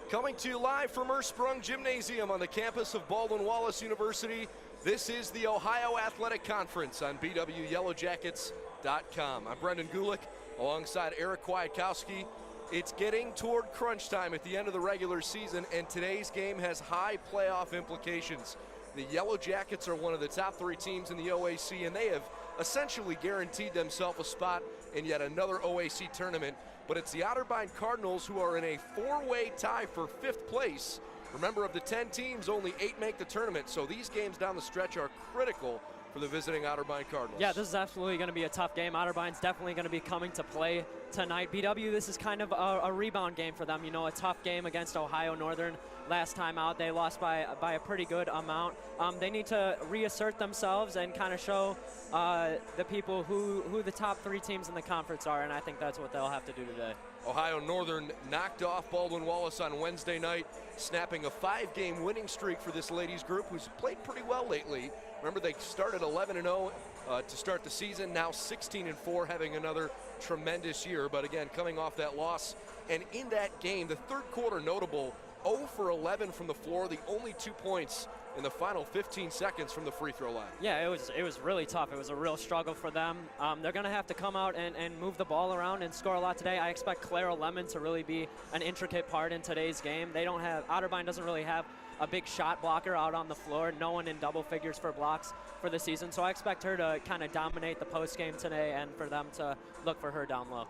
Coming to you live from Ursprung Gymnasium on the campus of Baldwin Wallace University, this is the Ohio Athletic Conference on BWYellowJackets.com. I'm Brendan Gulick alongside Eric Kwiatkowski. It's getting toward crunch time at the end of the regular season, and today's game has high playoff implications. The Yellow Jackets are one of the top 3 teams in the OAC, and they have essentially guaranteed themselves a spot in yet another OAC tournament. But it's the Otterbein Cardinals who are in a 4-way tie for 5th place. Remember, of the 10 teams, only 8 make the tournament, so these games down the stretch are critical for the visiting Otterbein Cardinals. Yeah, this is absolutely going to be a tough game. Otterbein's definitely going to be coming to play tonight. BW, this is kind of a rebound game for them. You know, a tough game against Ohio Northern last time out. They lost by a pretty good amount. They need to reassert themselves and kind of show the people who the top 3 teams in the conference are, and I think that's what they'll have to do today. Ohio Northern knocked off Baldwin Wallace on Wednesday night, snapping a 5-game winning streak for this ladies group who's played pretty well lately. Remember, they started 11-0 to start the season, now 16-4, having another tremendous year. But again, coming off that loss, and in that game, the third quarter notable, 0 for 11 from the floor, the only 2 points in the final 15 seconds from the free throw line. Yeah, it was really tough. It was a real struggle for them. They're going to have to come out and move the ball around and score a lot today. I expect Clara Lemon to really be an intricate part in today's game. Otterbein doesn't really have a big shot blocker out on the floor. No one in double figures for blocks for the season. So I expect her to kind of dominate the post game today and for them to look for her down low.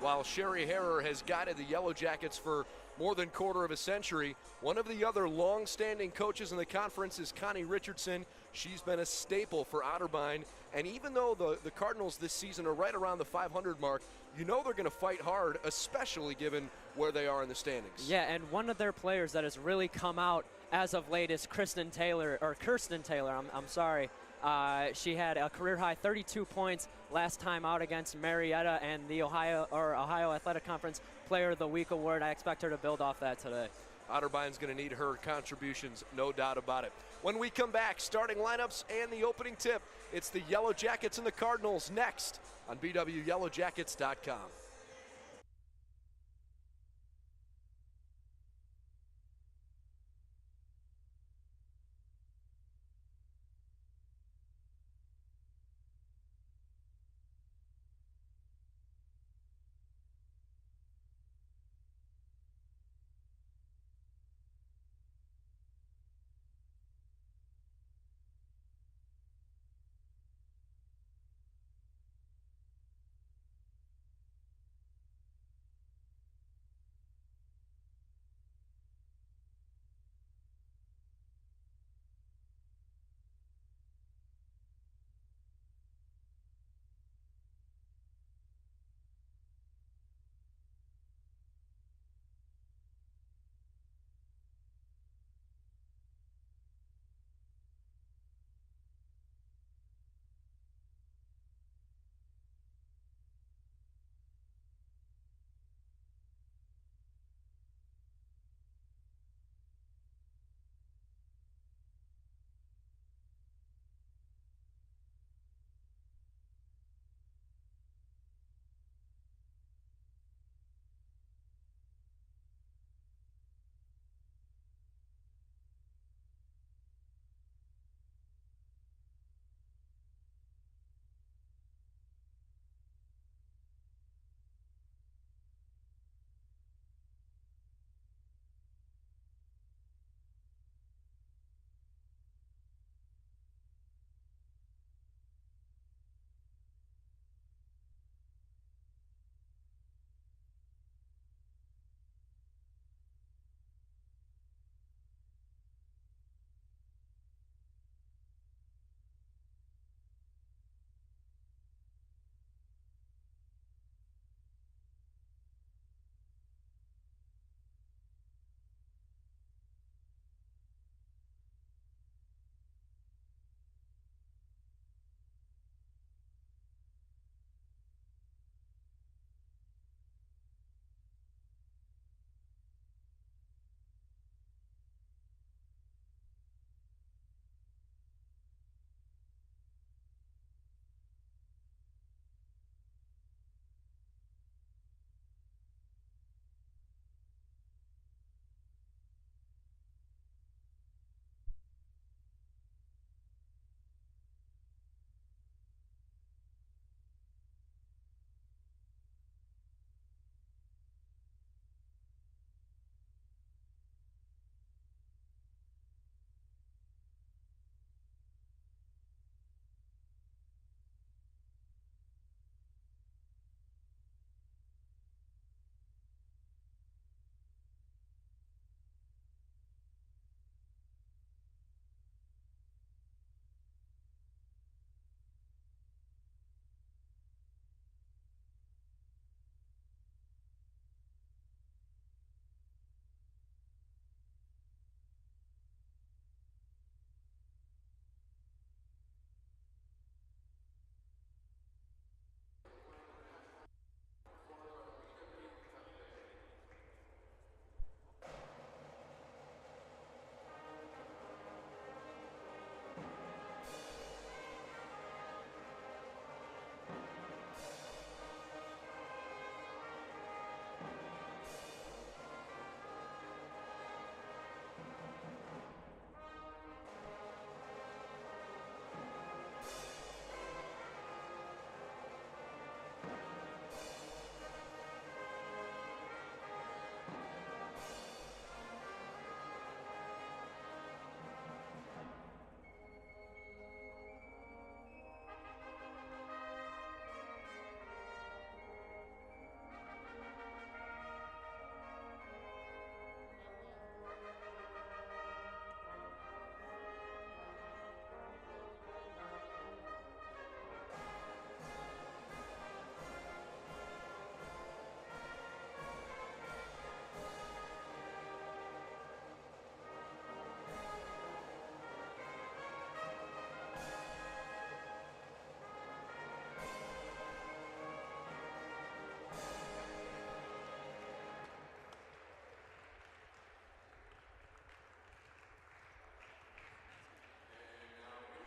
While Sherry Harrer has guided the Yellow Jackets for more than quarter of a century, one of the other long-standing coaches in the conference is Connie Richardson. She's been a staple for Otterbein, and even though the Cardinals this season are right around the 500 mark, you know they're going to fight hard, especially given where they are in the standings. Yeah, and one of their players that has really come out as of late is Kirsten Taylor. I'm sorry. She had a career-high 32 points last time out against Marietta and the Ohio Athletic Conference Player of the Week award. I expect her to build off that today. Otterbeins going to need her contributions, no doubt about it. When we come back, starting lineups and the opening tip, it's the Yellow Jackets and the Cardinals next on BWYellowJackets.com.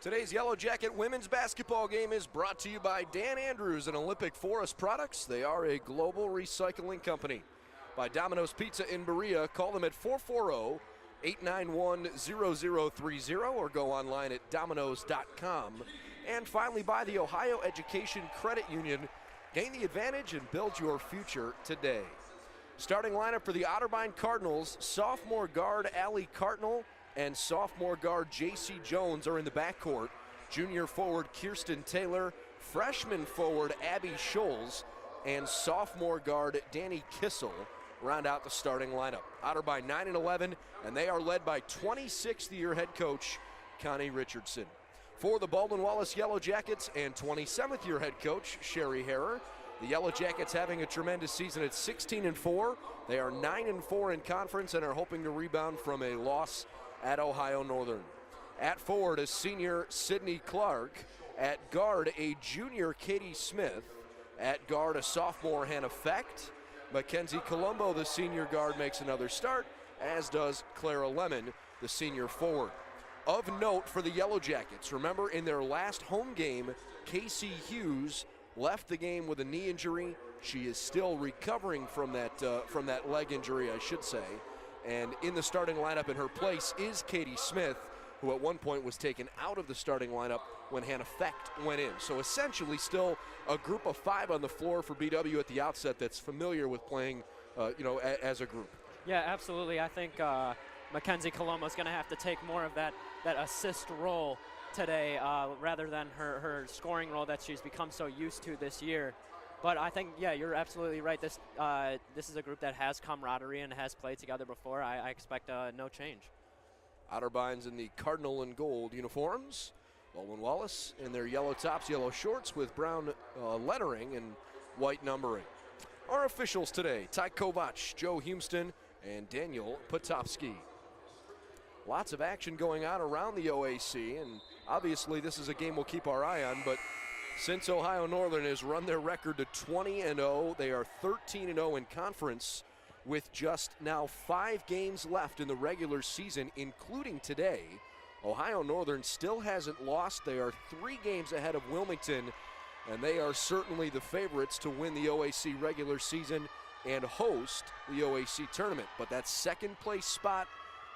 Today's Yellow Jacket women's basketball game is brought to you by Dan Andrews and Olympic Forest Products. They are a global recycling company. By Domino's Pizza in Berea. Call them at 440-891-0030 or go online at domino's.com. And finally, by the Ohio Education Credit Union. Gain the advantage and build your future today. Starting lineup for the Otterbein Cardinals, sophomore guard Allie Cartnell and sophomore guard J.C. Jones are in the backcourt. Junior forward Kirsten Taylor, freshman forward Abby Scholes, and sophomore guard Danny Kissel round out the starting lineup. Otterbein 9-11, and they are led by 26th-year head coach Connie Richardson. For the Baldwin Wallace Yellow Jackets and 27th-year head coach Sherry Harrer, the Yellow Jackets having a tremendous season at 16-4. They are 9-4 in conference and are hoping to rebound from a loss at Ohio Northern. At forward, a senior Sydney Clark. At guard, a junior Katie Smith. At guard, a sophomore Hannah Fecht. Mackenzie Colombo, the senior guard, makes another start, as does Clara Lemon, the senior forward. Of note for the Yellow Jackets, remember in their last home game, Casey Hughes left the game with a knee injury. She is still recovering from that leg injury, I should say. And in the starting lineup in her place is Katie Smith, who at one point was taken out of the starting lineup when Hannah Fecht went in. So essentially still a group of 5 on the floor for BW at the outset that's familiar with playing, as a group. Yeah, absolutely. I think Mackenzie Colombo is going to have to take more of that assist role today rather than her scoring role that she's become so used to this year. But I think, yeah, you're absolutely right. This is a group that has camaraderie and has played together before. I expect no change. Otterbein's in the cardinal and gold uniforms. Baldwin Wallace in their yellow tops, yellow shorts with brown lettering and white numbering. Our officials today, Ty Kovac, Joe Humston, and Daniel Potopsky. Lots of action going on around the OAC, and obviously this is a game we'll keep our eye on, but since Ohio Northern has run their record to 20-0, they are 13-0 in conference with just now 5 games left in the regular season, including today. Ohio Northern still hasn't lost. They are 3 games ahead of Wilmington, and they are certainly the favorites to win the OAC regular season and host the OAC tournament. But that second place spot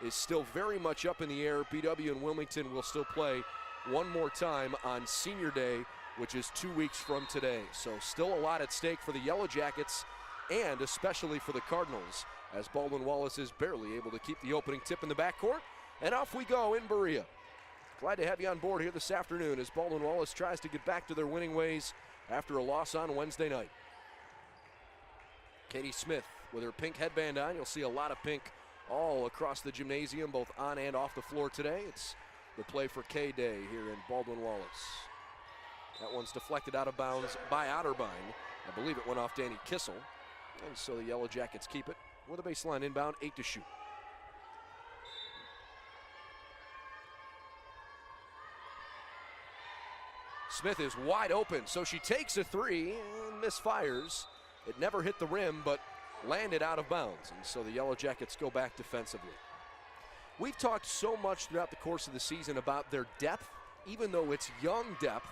is still very much up in the air. BW and Wilmington will still play one more time on Senior Day, which is 2 weeks from today. So still a lot at stake for the Yellow Jackets and especially for the Cardinals, as Baldwin Wallace is barely able to keep the opening tip in the backcourt. And off we go in Berea. Glad to have you on board here this afternoon as Baldwin Wallace tries to get back to their winning ways after a loss on Wednesday night. Katie Smith with her pink headband on. You'll see a lot of pink all across the gymnasium, both on and off the floor today. It's the play for K-Day here in Baldwin Wallace. That one's deflected out of bounds by Otterbein. I believe it went off Danny Kissel. And so the Yellow Jackets keep it with a baseline inbound, 8 to shoot. Smith is wide open, so she takes a 3 and misfires. It never hit the rim, but landed out of bounds. And so the Yellow Jackets go back defensively. We've talked so much throughout the course of the season about their depth, even though it's young depth.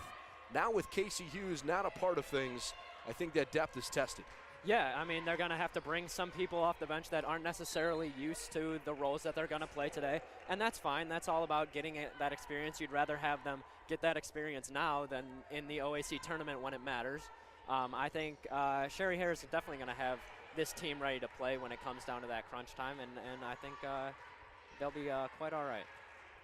Now with Casey Hughes not a part of things, I think that depth is tested. Yeah, I mean, they're going to have to bring some people off the bench that aren't necessarily used to the roles that they're going to play today, and that's fine. That's all about getting that experience. You'd rather have them get that experience now than in the OAC tournament when it matters. I think Sherry Harris is definitely going to have this team ready to play when it comes down to that crunch time, and I think they'll be quite all right.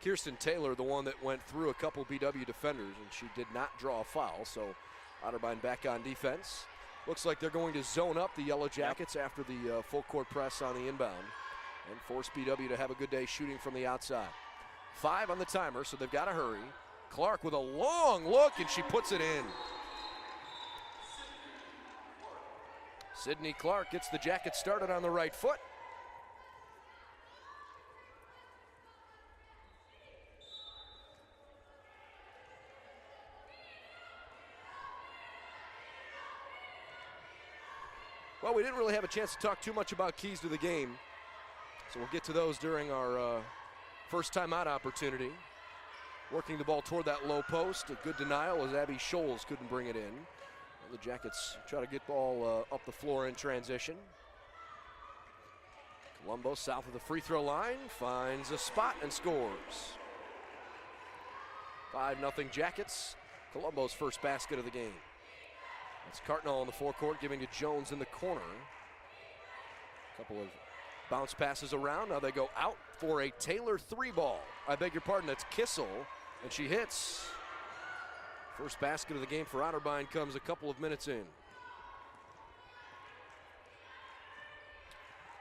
Kirsten Taylor, the one that went through a couple BW defenders, and she did not draw a foul, so Otterbein back on defense. Looks like they're going to zone up the Yellow Jackets after the full court press on the inbound and force BW to have a good day shooting from the outside. 5 on the timer, so they've got to hurry. Clark with a long look, and she puts it in. Sydney Clark gets the Jackets started on the right foot. Well, we didn't really have a chance to talk too much about keys to the game, so we'll get to those during our first timeout opportunity. working the ball toward that low post. A good denial as Abby Scholes couldn't bring it in. The Jackets try to get the ball up the floor in transition. Colombo south of the free throw line finds a spot and scores. 5-0 Jackets. Colombo's first basket of the game. It's Cartnell in the forecourt giving to Jones in the corner. A couple of bounce passes around. Now they go out for a Taylor 3-ball. I beg your pardon, that's Kissel, and she hits. First basket of the game for Otterbein comes a couple of minutes in.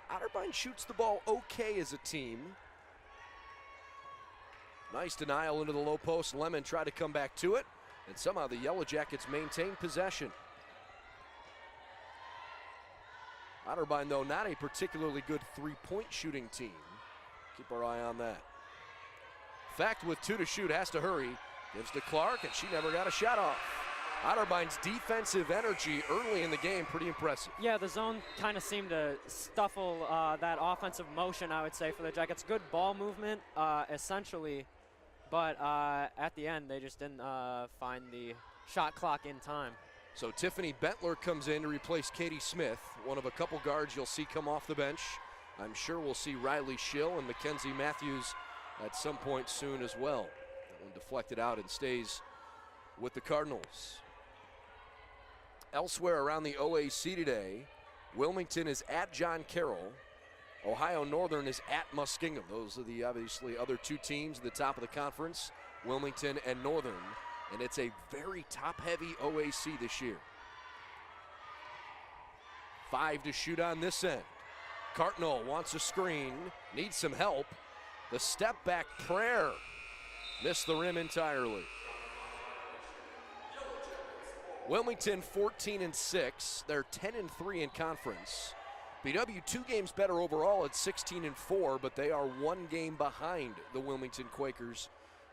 Otterbein shoots the ball okay as a team. Nice denial into the low post. Lemon tried to come back to it, and somehow the Yellow Jackets maintain possession. Otterbein, though, not a particularly good three-point shooting team. Keep our eye on that. Fact with 2 to shoot, has to hurry. Gives to Clark, and she never got a shot off. Otterbein's defensive energy early in the game, pretty impressive. Yeah, the zone kind of seemed to stuffle that offensive motion, I would say, for the Jackets. Good ball movement, essentially, but at the end, they just didn't find the shot clock in time. So Tiffany Bentler comes in to replace Katie Smith, one of a couple guards you'll see come off the bench. I'm sure we'll see Riley Schill and Mackenzie Matthews at some point soon as well. That one deflected out and stays with the Cardinals. Elsewhere around the OAC today, Wilmington is at John Carroll. Ohio Northern is at Muskingum. Those are the obviously other 2 teams at the top of the conference, Wilmington and Northern. And it's a very top-heavy OAC this year. 5 to shoot on this end. Cartnell wants a screen, needs some help. The step-back prayer missed the rim entirely. Wilmington 14-6. They're 10-3 in conference. BW 2 games better overall at 16-4, but they are 1 game behind the Wilmington Quakers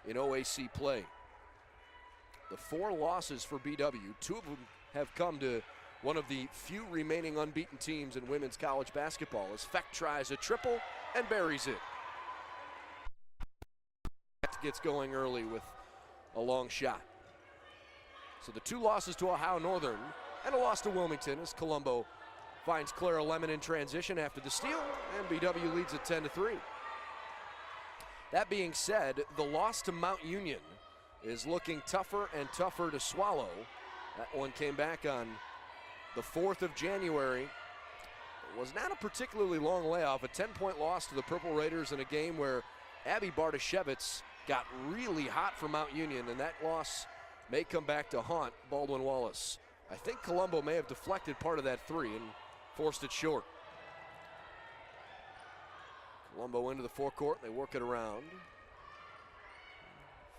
in OAC play. The 4 losses for BW, 2 of them have come to one of the few remaining unbeaten teams in women's college basketball as Feck tries a triple and buries it. Gets going early with a long shot. So the 2 losses to Ohio Northern and a loss to Wilmington as Colombo finds Clara Lemon in transition after the steal, and BW leads at 10-3. That being said, the loss to Mount Union is looking tougher and tougher to swallow. That one came back on the 4th of January. It was not a particularly long layoff, a 10-point loss to the Purple Raiders in a game where Abby Bartoshevitz got really hot for Mount Union, and that loss may come back to haunt Baldwin Wallace. I think Colombo may have deflected part of that 3 and forced it short. Colombo into the forecourt, they work it around.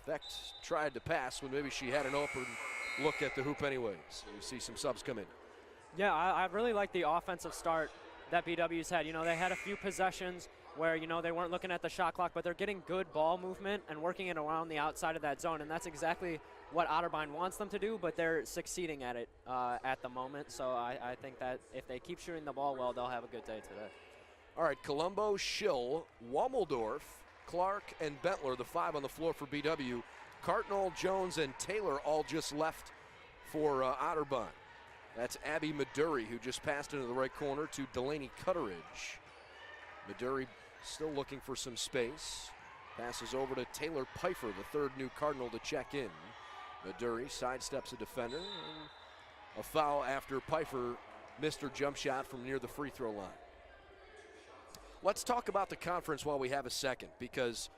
Fecht tried to pass when maybe she had an open look at the hoop anyways. You see some subs come in. Yeah, I really like the offensive start that BW's had. You know, they had a few possessions where, you know, they weren't looking at the shot clock, but they're getting good ball movement and working it around the outside of that zone, and that's exactly what Otterbein wants them to do, but they're succeeding at it at the moment. So I think that if they keep shooting the ball well, they'll have a good day today. All right, Colombo, Schill, Wommeldorf, Clark, and Bentler, the 5 on the floor for BW. Cartnell, Jones, and Taylor all just left for Otterbein. That's Abby Maduri, who just passed into the right corner to Delaney Cutteridge. Maduri still looking for some space. Passes over to Taylor Pfeiffer, the 3rd new Cardinal to check in. Maduri sidesteps a defender. And a foul after Pfeiffer missed her jump shot from near the free throw line. Let's talk about the conference while we have a second, because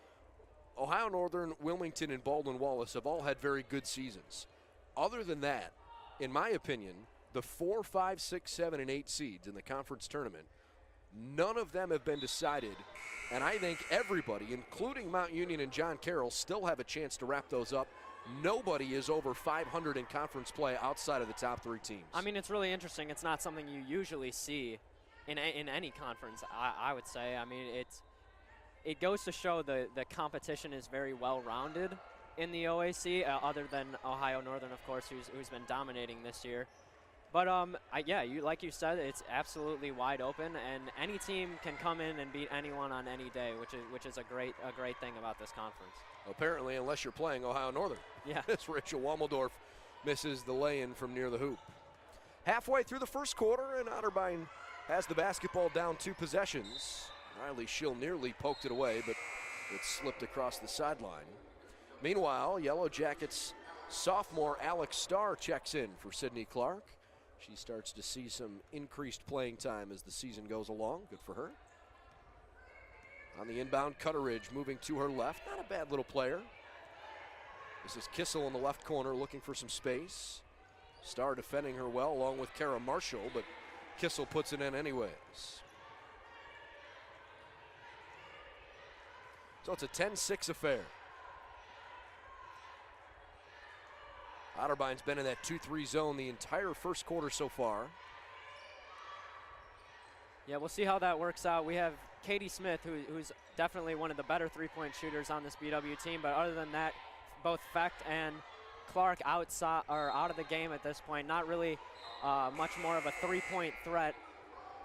Ohio Northern, Wilmington, and Baldwin Wallace have all had very good seasons. Other than that, in my opinion, the 4, 5, 6, 7, and 8 seeds in the conference tournament, none of them have been decided, and I think everybody, including Mount Union and John Carroll, still have a chance to wrap those up. Nobody is over 500 in conference play outside of the top 3 teams. I mean, it's really interesting. It's not something you usually see in any conference, I would say. I mean, it goes to show the competition is very well-rounded in the OAC, other than Ohio Northern, of course, who's been dominating this year. But like you said, it's absolutely wide open, and any team can come in and beat anyone on any day, which is a great thing about this conference. Apparently, unless you're playing Ohio Northern. Yeah. As Rachel Wommeldorf misses the lay-in from near the hoop. Halfway through the first quarter, and Otterbein has the basketball down 2 possessions. Riley Schill nearly poked it away, but it slipped across the sideline. Meanwhile, Yellow Jackets sophomore Alex Starr checks in for Sydney Clark. She starts to see some increased playing time as the season goes along. Good for her. On the inbound, Cutteridge moving to her left. Not a bad little player. This is Kissel in the left corner looking for some space. Starr defending her well along with Kara Marshall, but Kissel puts it in anyways. So it's a 10-6 affair. Otterbein's been in that 2-3 zone the entire first quarter so far. Yeah, we'll see how that works out. We have Katie Smith, who's definitely one of the better three-point shooters on this BW team, but other than that, both Fecht and Clark out of the game at this point. Not really much more of a three-point threat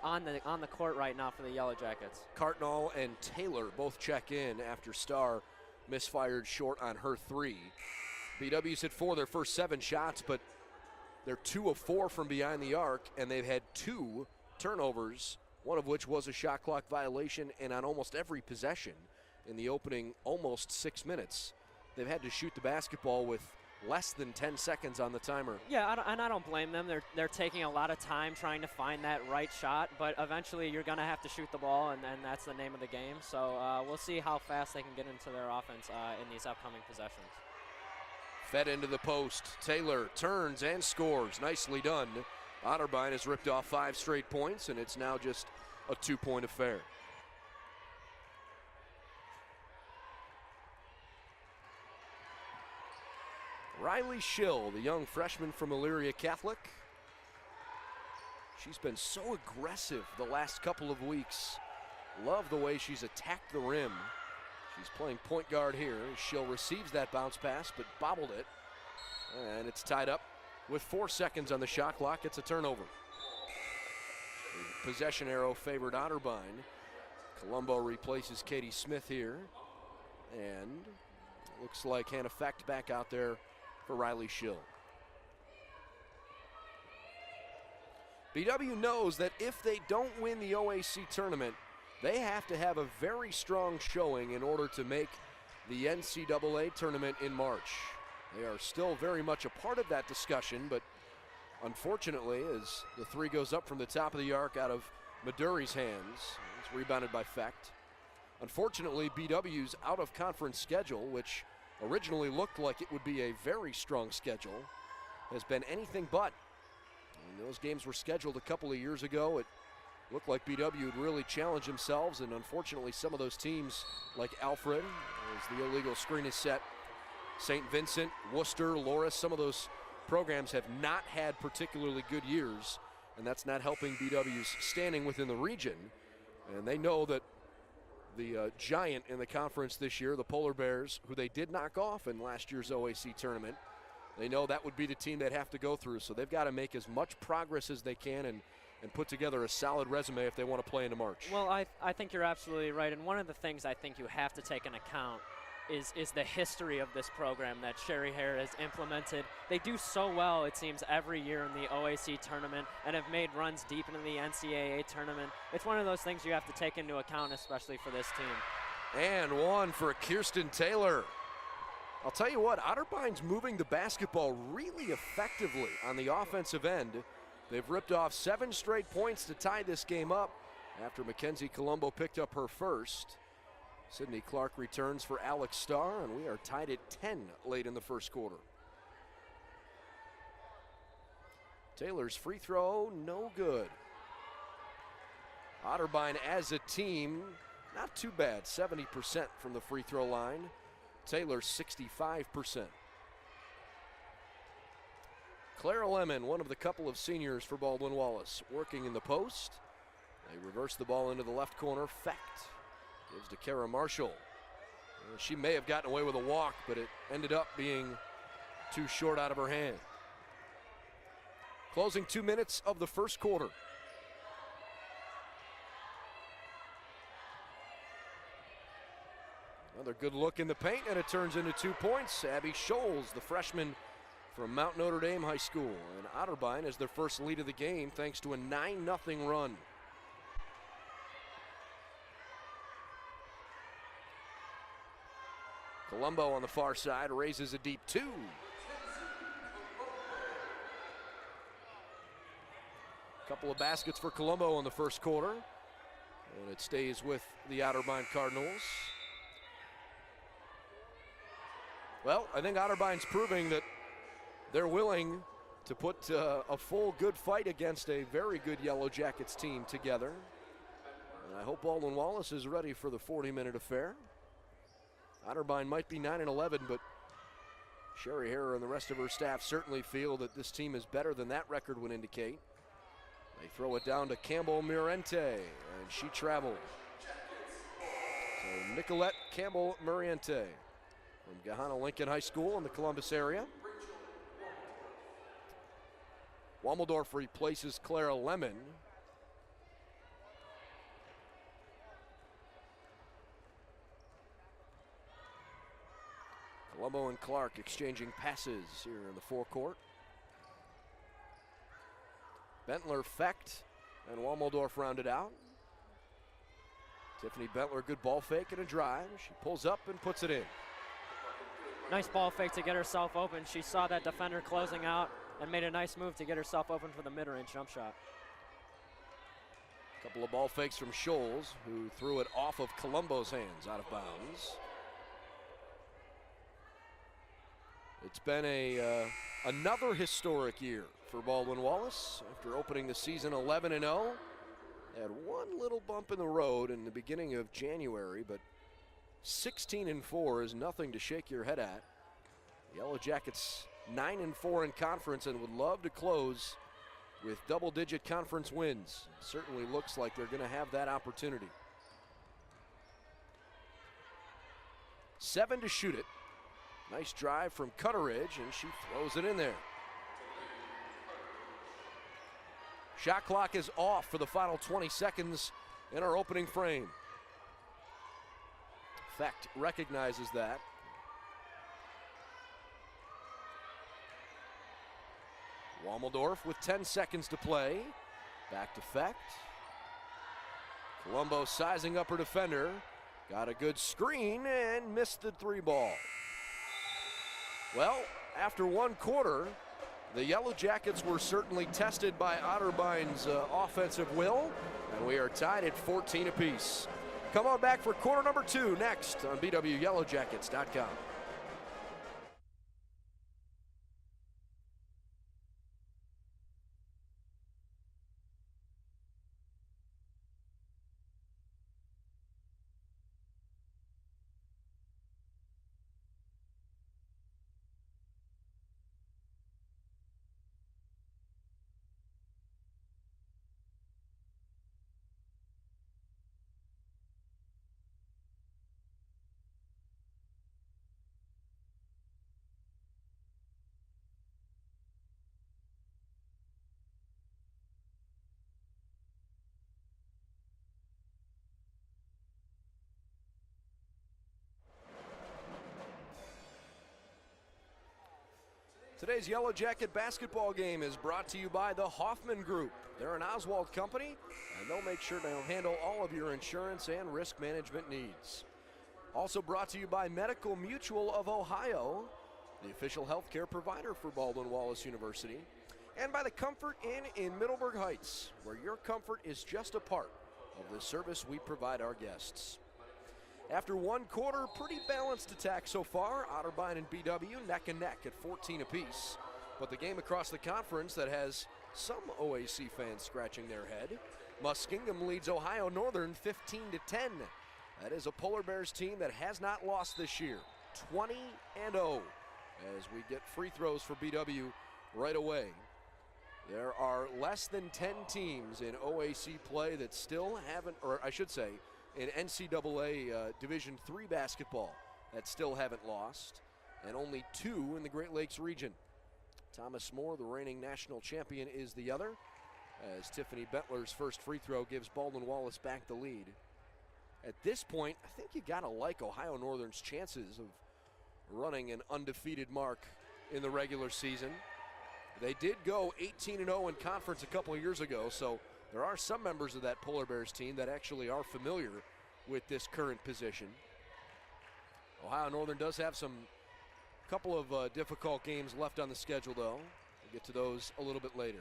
on the court right now for the Yellow Jackets. Cartnall and Taylor both check in after Starr misfired short on her 3. BW's hit 4 their first 7 shots, but they're 2 of 4 from behind the arc, and they've had 2 turnovers, one of which was a shot clock violation, and on almost every possession in the opening almost 6 minutes, they've had to shoot the basketball with less than 10 seconds on the timer. Yeah, I don't blame them. They're taking a lot of time trying to find that right shot, but eventually you're going to have to shoot the ball, and that's the name of the game. So we'll see how fast they can get into their offense in these upcoming possessions. Fed into the post. Taylor turns and scores. Nicely done. Otterbein has ripped off 5 straight points, and it's now just a 2-point affair. Riley Schill, the young freshman from Elyria Catholic. She's been so aggressive the last couple of weeks. Love the way she's attacked the rim. She's playing point guard here. Schill receives that bounce pass, but bobbled it. And it's tied up with 4 seconds on the shot clock. It's a turnover. The possession arrow favored Otterbein. Colombo replaces Katie Smith here. And it looks like Hannah Fecht back out there for Riley Schill. BW knows that if they don't win the OAC tournament, they have to have a very strong showing in order to make the NCAA tournament in March. They are still very much a part of that discussion, but unfortunately, as the 3 goes up from the top of the arc out of Maduri's hands, it's rebounded by Fecht. Unfortunately, BW's out-of-conference schedule, which originally looked like it would be a very strong schedule, has been anything but. And those games were scheduled a couple of years ago. It looked like BW would really challenge themselves, and unfortunately some of those teams like Alfred, as the illegal screen is set, St. Vincent, Worcester, Loris, some of those programs have not had particularly good years, and that's not helping BW's standing within the region. And they know that the giant in the conference this year, the Polar Bears, who they did knock off in last year's OAC tournament, they know that would be the team they'd have to go through. So they've got to make as much progress as they can and put together a solid resume if they want to play into March. Well, I think you're absolutely right. And one of the things I think you have to take into account is the history of this program that Sherry Hare has implemented. They do so well, it seems, every year in the OAC tournament and have made runs deep into the NCAA tournament. It's one of those things you have to take into account, especially for this team. And one for Kirsten Taylor. I'll tell you what, Otterbein's moving the basketball really effectively on the offensive end. They've ripped off 7 straight points to tie this game up after Mackenzie Colombo picked up her first. Sydney Clark returns for Alex Starr, and we are tied at 10 late in the first quarter. Taylor's free throw, no good. Otterbein as a team, not too bad, 70% from the free throw line. Taylor 65%. Clara Lemon, one of the couple of seniors for Baldwin Wallace, working in the post. They reverse the ball into the left corner. Fecht gives to Kara Marshall. She may have gotten away with a walk, but it ended up being too short out of her hand. Closing 2 minutes of the first quarter. Another good look in the paint, and it turns into 2 points. Abby Scholes, the freshman from Mount Notre Dame High School. And Otterbein has their first lead of the game thanks to a 9-0 run. Colombo on the far side raises a deep 2. Couple of baskets for Colombo in the first quarter. And it stays with the Otterbein Cardinals. Well, I think Otterbein's proving that they're willing to put a full good fight against a very good Yellow Jackets team together. And I hope Baldwin Wallace is ready for the 40-minute affair. Otterbein might be 9-11, but Sherry Harrer and the rest of her staff certainly feel that this team is better than that record would indicate. They throw it down to Campbell Muriente, and she traveled. So Nicolette Campbell Muriente from Gahanna Lincoln High School in the Columbus area. Wommeldorf replaces Clara Lemon. Colombo and Clark exchanging passes here in the forecourt. Bentler, Fecht, and Wommeldorf rounded out. Tiffany Bentler, good ball fake and a drive. She pulls up and puts it in. Nice ball fake to get herself open. She saw that defender closing out and made a nice move to get herself open for the mid-range jump shot. A couple of ball fakes from Scholes, who threw it off of Colombo's hands out of bounds. It's been another historic year for Baldwin Wallace after opening the season 11-0. They had one little bump in the road in the beginning of January, but 16-4 is nothing to shake your head at. The Yellow Jackets 9-4 in conference and would love to close with double-digit conference wins. Certainly looks like they're going to have that opportunity. 7 to shoot it. Nice drive from Cutteridge, and she throws it in there. Shot clock is off for the final 20 seconds in our opening frame. Fecht recognizes that. Wommeldorf with 10 seconds to play. Back to Fecht. Colombo sizing up her defender. Got a good screen and missed the 3 ball. Well, after one quarter, the Yellow Jackets were certainly tested by Otterbein's offensive will, and we are tied at 14 apiece. Come on back for quarter number 2 next on BWYellowJackets.com. Today's Yellow Jacket basketball game is brought to you by the Hoffman Group. They're an Oswald company, and they'll make sure to handle all of your insurance and risk management needs. Also brought to you by Medical Mutual of Ohio, the official healthcare provider for Baldwin Wallace University, and by the Comfort Inn in Middleburg Heights, where your comfort is just a part of the service we provide our guests. After one quarter, pretty balanced attack so far. Otterbein and BW neck and neck at 14 apiece. But the game across the conference that has some OAC fans scratching their head. Muskingum leads Ohio Northern 15-10. That is a Polar Bears team that has not lost this year. 20-0 as we get free throws for BW right away. There are less than 10 teams in OAC play that still haven't, or I should say, in NCAA Division III basketball that still haven't lost, and only 2 in the Great Lakes region. Thomas More, the reigning national champion, is the other, as Tiffany Bentler's first free throw gives Baldwin Wallace back the lead. At this point, I think you gotta like Ohio Northern's chances of running an undefeated mark in the regular season. They did go 18-0 in conference a couple of years ago, so there are some members of that Polar Bears team that actually are familiar with this current position. Ohio Northern does have some couple of difficult games left on the schedule, though. We'll get to those a little bit later.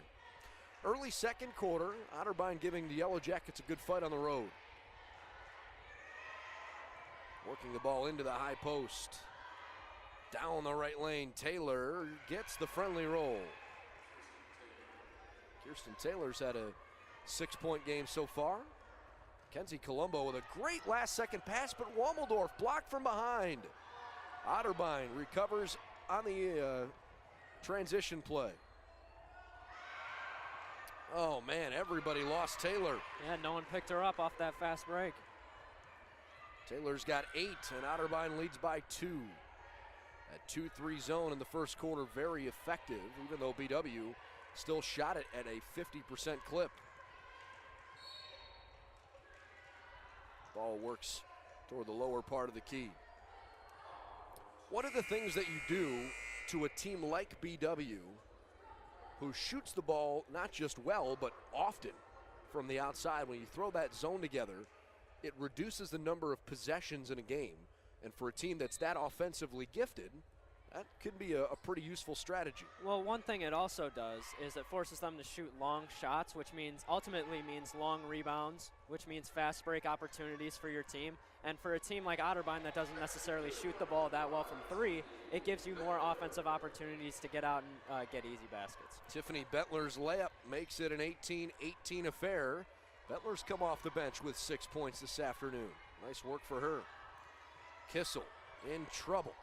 Early second quarter, Otterbein giving the Yellow Jackets a good fight on the road. Working the ball into the high post. Down the right lane, Taylor gets the friendly roll. Kirsten Taylor's had a 6-point game so far. Kenzie Colombo with a great last-second pass, but Wommeldorf blocked from behind. Otterbein recovers on the transition play. Oh, man, everybody lost Taylor. Yeah, no one picked her up off that fast break. Taylor's got 8, and Otterbein leads by 2. That 2-3 zone in the first quarter, very effective, even though BW still shot it at a 50% clip. Ball works toward the lower part of the key. What are the things that you do to a team like BW who shoots the ball not just well, but often from the outside? When you throw that zone together, it reduces the number of possessions in a game. And for a team that's that offensively gifted, that could be a pretty useful strategy. Well, one thing it also does is it forces them to shoot long shots, which ultimately means long rebounds, which means fast break opportunities for your team. And for a team like Otterbein that doesn't necessarily shoot the ball that well from 3, it gives you more offensive opportunities to get out and get easy baskets. Tiffany Bentler's layup makes it an 18-18 affair. Bentler's come off the bench with 6 points this afternoon. Nice work for her. Kissel in trouble.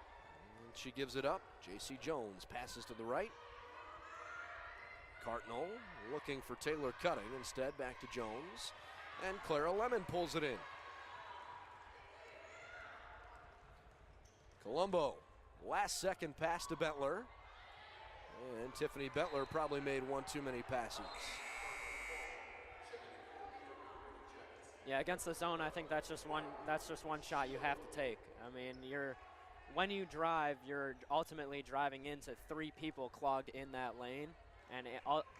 And she gives it up. J.C. Jones passes to the right. Cartnell looking for Taylor cutting. Instead, back to Jones. And Clara Lemon pulls it in. Colombo, last second pass to Bentler. And Tiffany Bentler probably made one too many passes. Yeah, against the zone, I think that's just one shot you have to take. I mean, when you drive, you're ultimately driving into 3 people clogged in that lane, and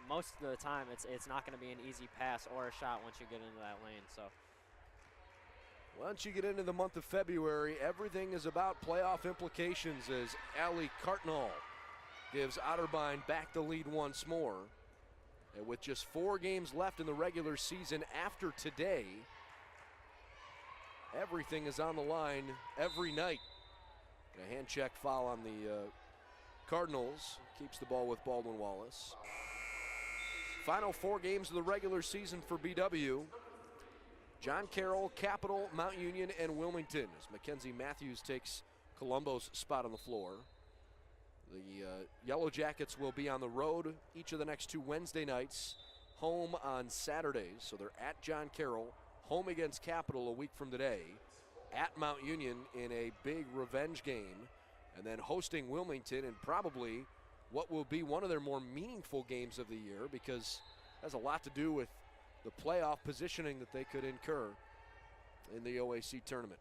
most of the time it's not going to be an easy pass or a shot once you get into that lane. So once you get into the month of February, everything is about playoff implications as Allie Cartnell gives Otterbein back the lead once more. And with just 4 games left in the regular season after today, everything is on the line every night. A hand check foul on the Cardinals. Keeps the ball with Baldwin Wallace. Final 4 games of the regular season for BW. John Carroll, Capital, Mount Union, and Wilmington as Mackenzie Matthews takes Colombo's spot on the floor. The Yellow Jackets will be on the road each of the next 2 Wednesday nights, home on Saturdays. So they're at John Carroll, home against Capital a week from today, at Mount Union in a big revenge game, and then hosting Wilmington in probably what will be one of their more meaningful games of the year, because it has a lot to do with the playoff positioning that they could incur in the OAC tournament.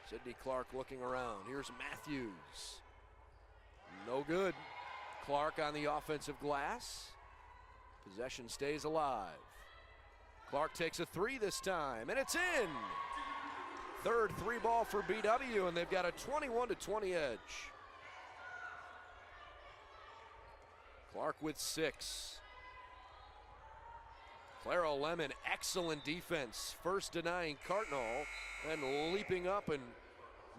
Sydney Clark looking around. Here's Matthews. No good. Clark on the offensive glass. Possession stays alive. Clark takes a 3 this time, and it's in. Third 3-ball for BW, and they've got a 21-20 edge. Clark with 6. Clara Lemon, excellent defense. First denying Cartnell, and leaping up and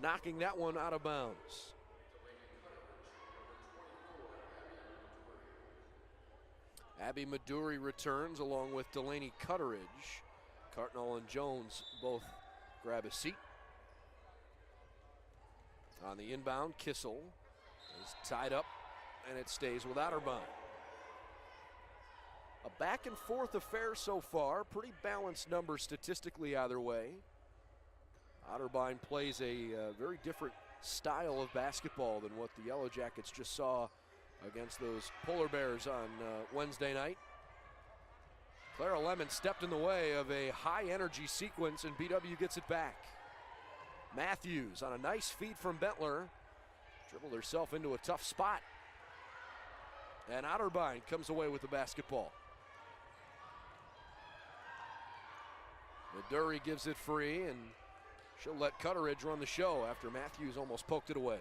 knocking that one out of bounds. Abby Maduri returns along with Delaney Cutteridge. Cartnell and Jones both grab a seat. On the inbound, Kissel is tied up, and it stays with Otterbein. A back and forth affair so far. Pretty balanced numbers statistically either way. Otterbein plays a very different style of basketball than what the Yellow Jackets just saw against those Polar Bears on Wednesday night. Clara Lemon stepped in the way of a high-energy sequence, and BW gets it back. Matthews on a nice feed from Bentler. Dribbled herself into a tough spot. And Otterbein comes away with the basketball. Maduri gives it free, and she'll let Cutteridge run the show after Matthews almost poked it away.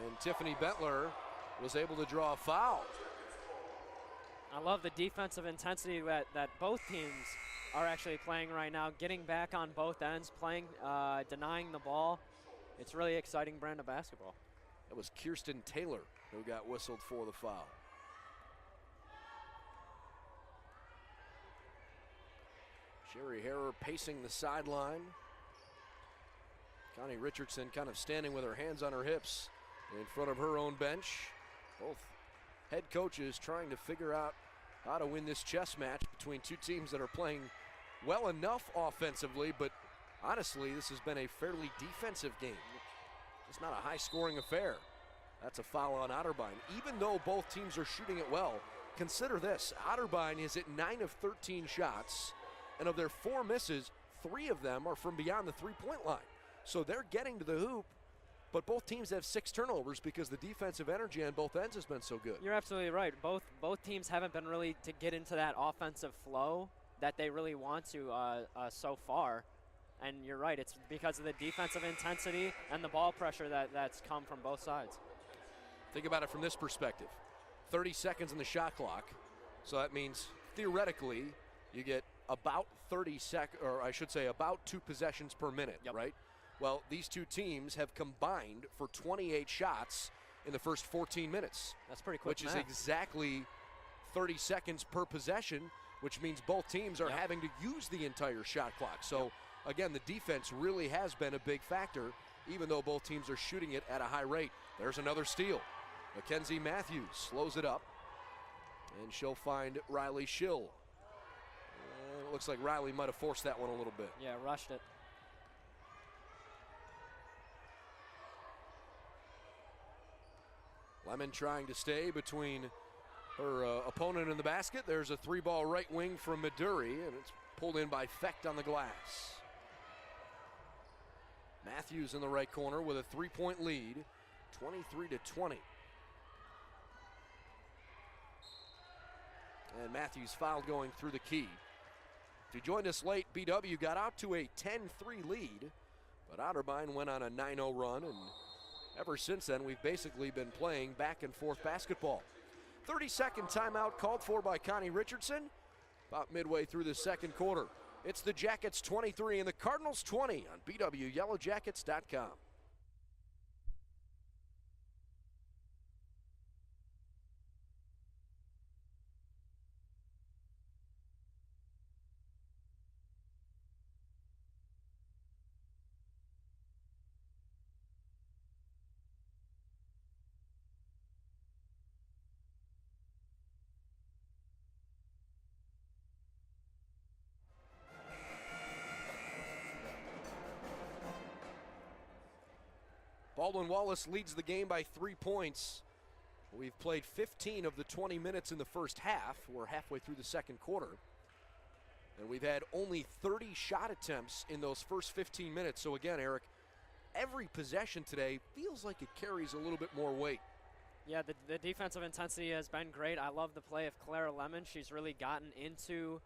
And Tiffany Bentler was able to draw a foul. I love the defensive intensity that both teams are actually playing right now, getting back on both ends, playing, denying the ball. It's really exciting brand of basketball. That was Kirsten Taylor who got whistled for the foul. Sherry Harrer pacing the sideline. Connie Richardson kind of standing with her hands on her hips in front of her own bench. Both head coaches trying to figure out how to win this chess match between two teams that are playing well enough offensively, but honestly, this has been a fairly defensive game. It's not a high-scoring affair. That's a foul on Otterbein. Even though both teams are shooting it well, consider this. Otterbein is at 9 of 13 shots, and of their 4 misses, 3 of them are from beyond the three-point line. So they're getting to the hoop, but both teams have 6 turnovers because the defensive energy on both ends has been so good. You're absolutely right. Both teams haven't been really to get into that offensive flow that they really want to so far. And you're right, it's because of the defensive intensity and the ball pressure that's come from both sides. Think about it from this perspective. 30 seconds in the shot clock, so that means theoretically you get about 2 possessions per minute, yep. Right? Well, these two teams have combined for 28 shots in the first 14 minutes. That's pretty quick Which math. is exactly 30 seconds per possession, which means both teams are yep. having to use the entire shot clock. So, again, the defense really has been a big factor, even though both teams are shooting it at a high rate. There's another steal. Mackenzie Matthews slows it up, and she'll find Riley Schill. It looks like Riley might have forced that one a little bit. Yeah, rushed it. Lemon trying to stay between her opponent and the basket. There's a 3-ball right wing from Maduri, and it's pulled in by Fecht on the glass. Matthews in the right corner with a 3-point lead, 23-20. And Matthews fouled going through the key. If you joined us late, BW got out to a 10-3 lead, but Otterbein went on a 9-0 run, and ever since then, we've basically been playing back and forth basketball. 30-second timeout called for by Connie Richardson, about midway through the second quarter. It's the Jackets 23 and the Cardinals 20 on BWYellowJackets.com. Baldwin Wallace leads the game by 3 points. We've played 15 of the 20 minutes in the first half. We're halfway through the second quarter. And we've had only 30 shot attempts in those first 15 minutes. So again, Eric, every possession today feels like it carries a little bit more weight. Yeah, the defensive intensity has been great. I love the play of Clara Lemon. She's really gotten into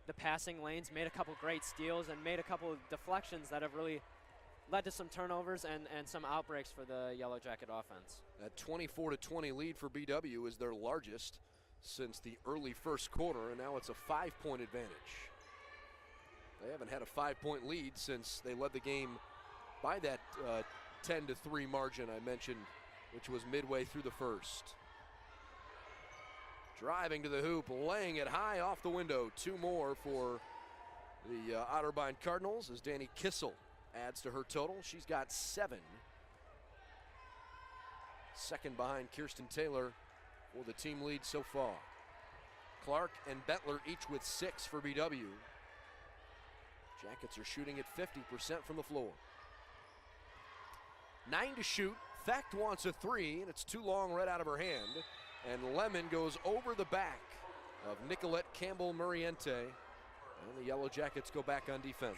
the passing lanes, made a couple great steals, and made a couple of deflections that have really led to some turnovers and some outbreaks for the Yellow Jacket offense. That 24-20 lead for BW is their largest since the early first quarter, and now it's a 5-point advantage. They haven't had a 5-point lead since they led the game by that 10-3 margin I mentioned, which was midway through the first. Driving to the hoop, laying it high off the window. 2 more for the Otterbein Cardinals as Danny Kissel adds to her total. She's got 7. Second behind Kirsten Taylor for the team lead so far. Clark and Bentler each with 6 for BW. Jackets are shooting at 50% from the floor. 9 to shoot. Fecht wants a 3, and it's too long right out of her hand. And Lemon goes over the back of Nicolette Campbell-Muriente. And the Yellow Jackets go back on defense.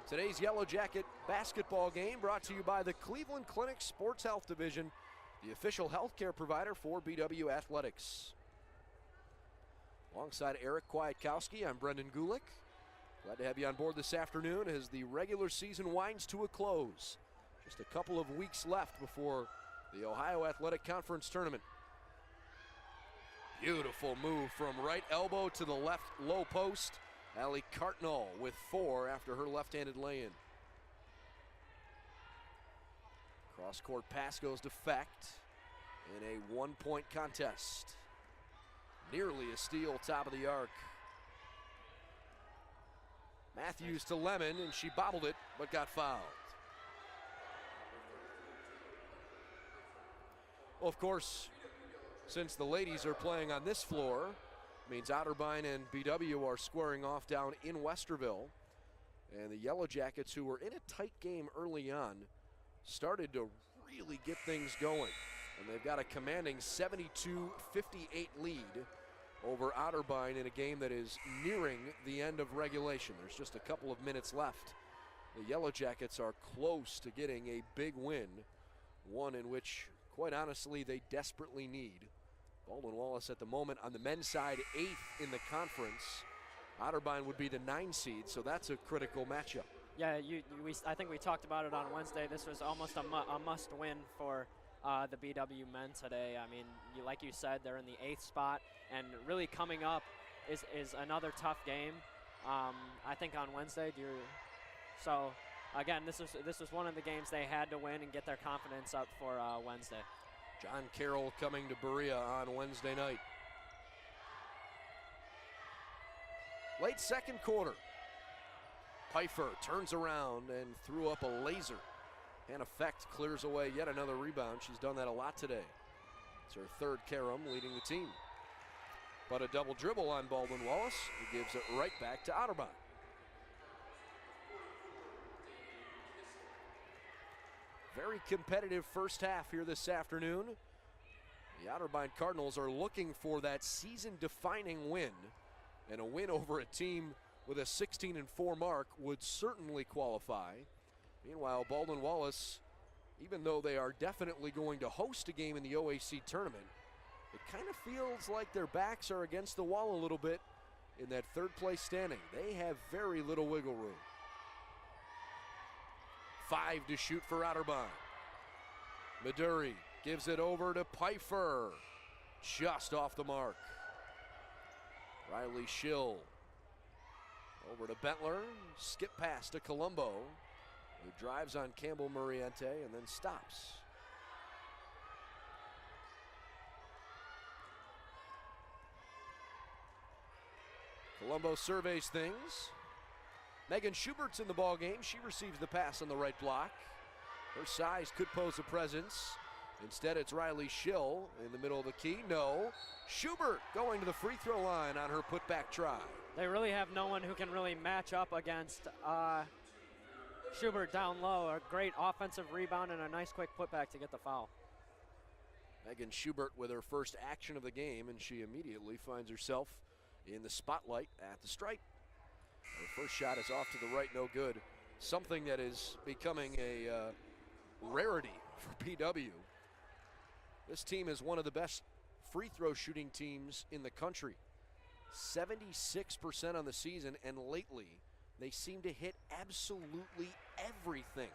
Today's Yellow Jacket basketball game brought to you by the Cleveland Clinic Sports Health Division, the official healthcare provider for BW Athletics. Alongside Eric Kwiatkowski, I'm Brendan Gulick. Glad to have you on board this afternoon as the regular season winds to a close. Just a couple of weeks left before the Ohio Athletic Conference Tournament. Beautiful move from right elbow to the left low post. Allie Cartnall with 4 after her left-handed lay-in. Cross-court pass goes to Fecht in a one-point contest. Nearly a steal, top of the arc. Matthews to Lemon, and she bobbled it, but got fouled. Well, of course, since the ladies are playing on this floor, means Otterbein and BW are squaring off down in Westerville. And the Yellow Jackets, who were in a tight game early on, started to really get things going. And they've got a commanding 72-58 lead over Otterbein in a game that is nearing the end of regulation. There's just a couple of minutes left. The Yellow Jackets are close to getting a big win, one in which, quite honestly, they desperately need. Baldwin Wallace at the moment on the men's side, 8th in the conference. Otterbein would be the 9 seed, so that's a critical matchup. Yeah, I think we talked about it on Wednesday. This was almost a must-win for the BW men today. I mean, like you said, they're in the 8th spot, and really coming up is another tough game. I think on Wednesday. So again, this was one of the games they had to win and get their confidence up for Wednesday. John Carroll coming to Berea on Wednesday night. Late second quarter. Pfeiffer turns around and threw up a laser. And Fecht clears away yet another rebound. She's done that a lot today. It's her 3rd carom leading the team. But a double dribble on Baldwin Wallace, who gives it right back to Otterbein. Very competitive first half here this afternoon. The Otterbein Cardinals are looking for that season-defining win, and a win over a team with a 16-4 mark would certainly qualify. Meanwhile, Baldwin Wallace, even though they are definitely going to host a game in the OAC tournament, it kind of feels like their backs are against the wall a little bit in that 3rd place standing. They have very little wiggle room. 5 to shoot for Otterbein. Maduri gives it over to Pfeiffer. Just off the mark. Riley Schill. Over to Bentler. Skip pass to Colombo, who drives on Campbell-Muriente and then stops. Colombo surveys things. Megan Schubert's in the ball game. She receives the pass on the right block. Her size could pose a presence. Instead, it's Riley Schill in the middle of the key. No. Schubert going to the free throw line on her putback try. They really have no one who can really match up against Schubert down low. A great offensive rebound and a nice quick putback to get the foul. Megan Schubert with her first action of the game, and she immediately finds herself in the spotlight at the stripe. Her first shot is off to the right, no good. Something that is becoming a rarity for PW. This team is one of the best free throw shooting teams in the country. 76% on the season, and lately they seem to hit absolutely everything.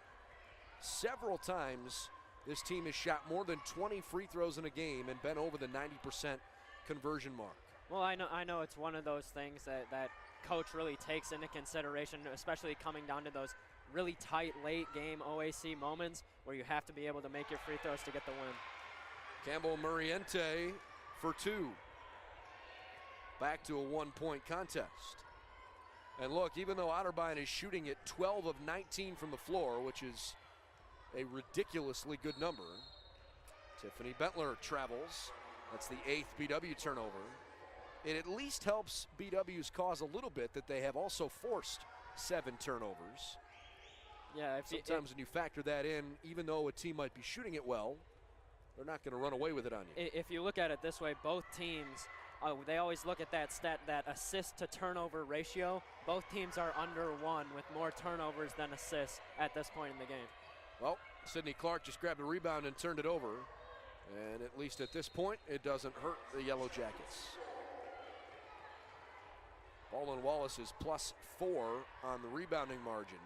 Several times this team has shot more than 20 free throws in a game and been over the 90% conversion mark. Well, I know it's one of those things that coach really takes into consideration, especially coming down to those really tight late game OAC moments where you have to be able to make your free throws to get the win. Campbell-Muriente for 2. Back to a 1-point contest. And look, even though Otterbein is shooting at 12 of 19 from the floor, which is a ridiculously good number, Tiffany Bentler travels. That's the 8th BW turnover. It at least helps BW's cause a little bit that they have also forced 7 turnovers. Yeah, sometimes when you factor that in, even though a team might be shooting it well, they're not going to run away with it on you. If you look at it this way, both teams, they always look at that stat, that assist to turnover ratio. Both teams are under 1 with more turnovers than assists at this point in the game. Well, Sydney Clark just grabbed a rebound and turned it over. And at least at this point, it doesn't hurt the Yellow Jackets. Baldwin Wallace is +4 on the rebounding margin.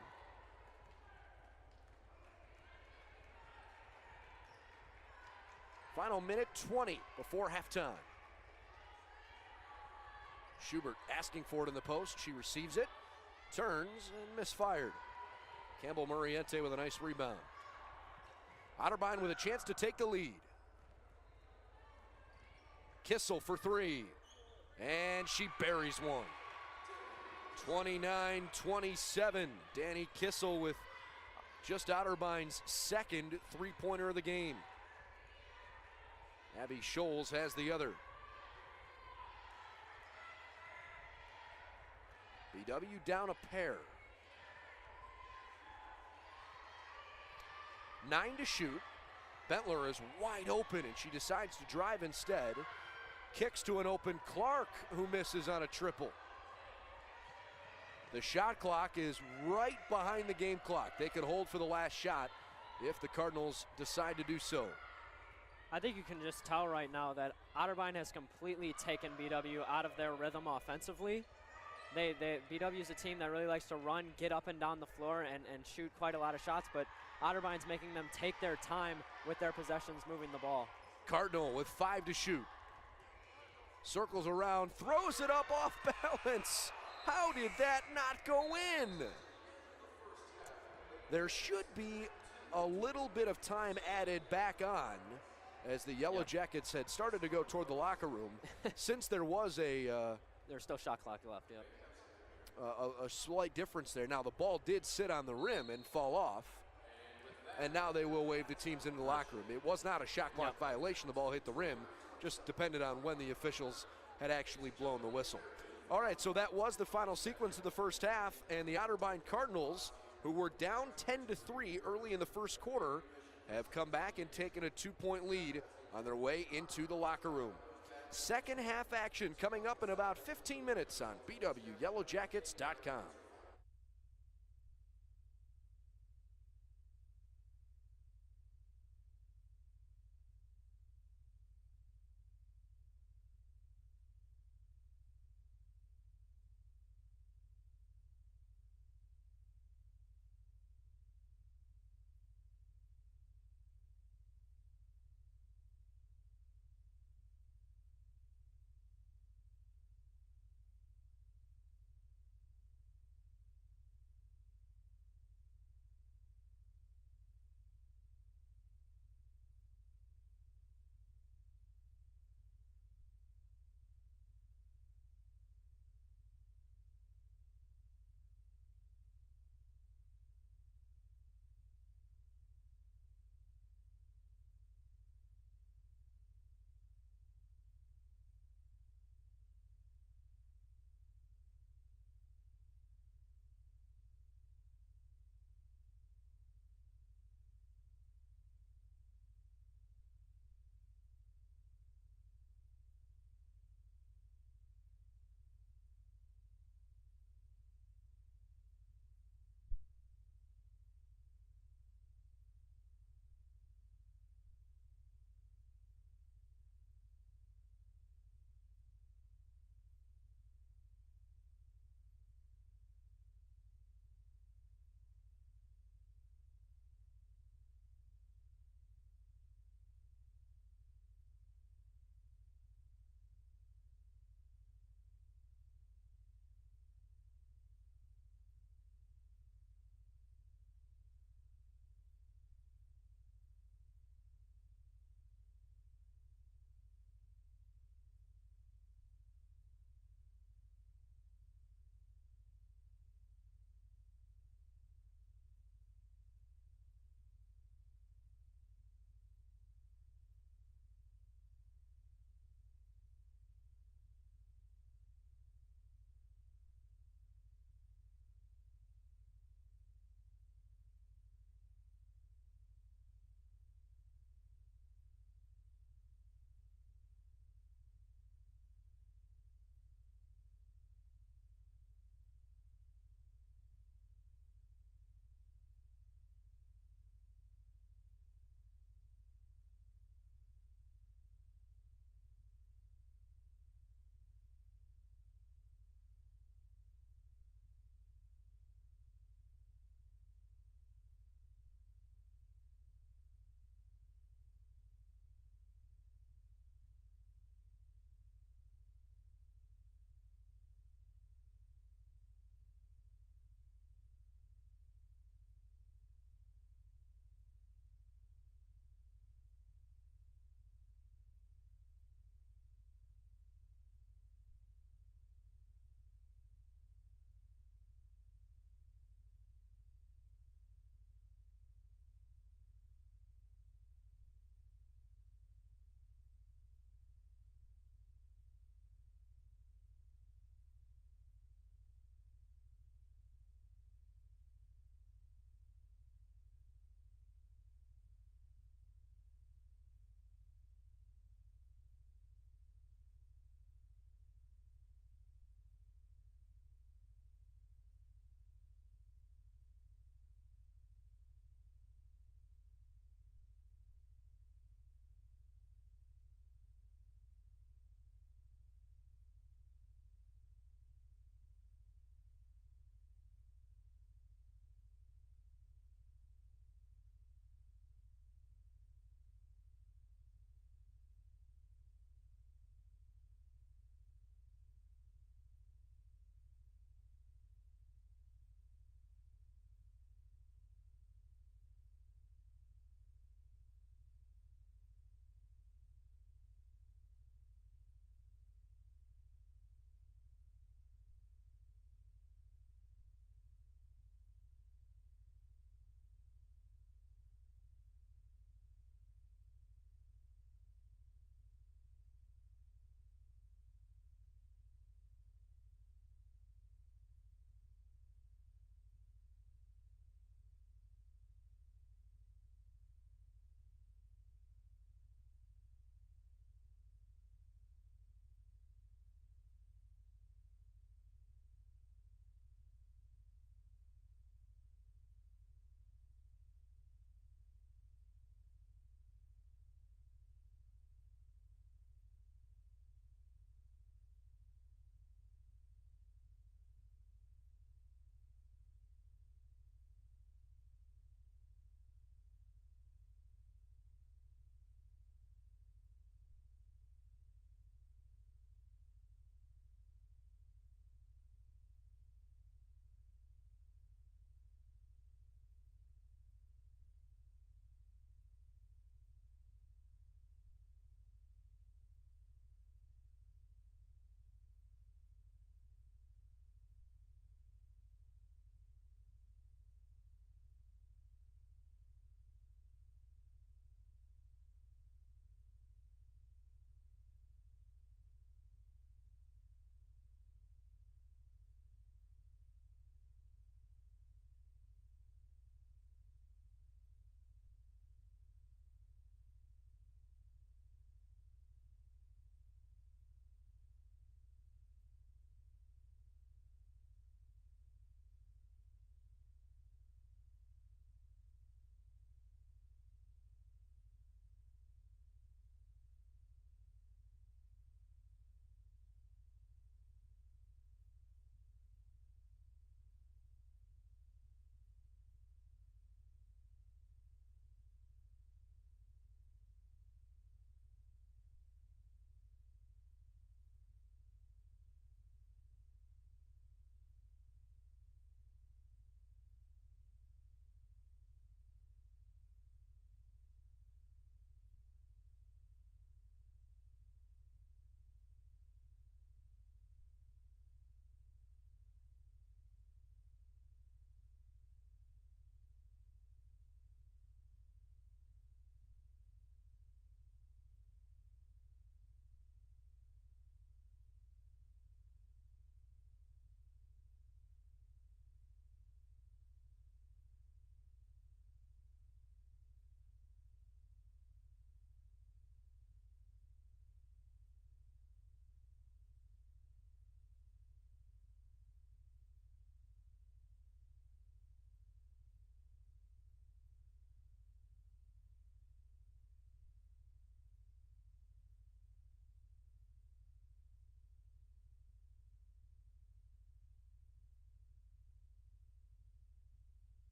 Final minute 20 before halftime. Schubert asking for it in the post. She receives it, turns, and misfired. Campbell Murriente with a nice rebound. Otterbein with a chance to take the lead. Kissel for 3, and she buries one. 29-27. Danny Kissel with just Otterbein's second three-pointer of the game. Abby Scholes has the other. BW down a pair. 9 to shoot. Bentler is wide open, and she decides to drive instead. Kicks to an open Clark, who misses on a triple. The shot clock is right behind the game clock. They could hold for the last shot if the Cardinals decide to do so. I think you can just tell right now that Otterbein has completely taken BW out of their rhythm offensively. BW is a team that really likes to run, get up and down the floor, and shoot quite a lot of shots, but Otterbein's making them take their time with their possessions moving the ball. Cardinal with 5 to shoot. Circles around, throws it up off balance. How did that not go in? There should be a little bit of time added back on as the Yellow Jackets had started to go toward the locker room. Since there was there's still shot clock left, a slight difference there. Now the ball did sit on the rim and fall off, and now they will wave the teams into the locker room. It was not a shot clock violation. The ball hit the rim, just depended on when the officials had actually blown the whistle. All right, so that was the final sequence of the first half, and the Otterbein Cardinals, who were down 10-3 early in the first quarter, have come back and taken a 2-point lead on their way into the locker room. Second half action coming up in about 15 minutes on BWYellowJackets.com.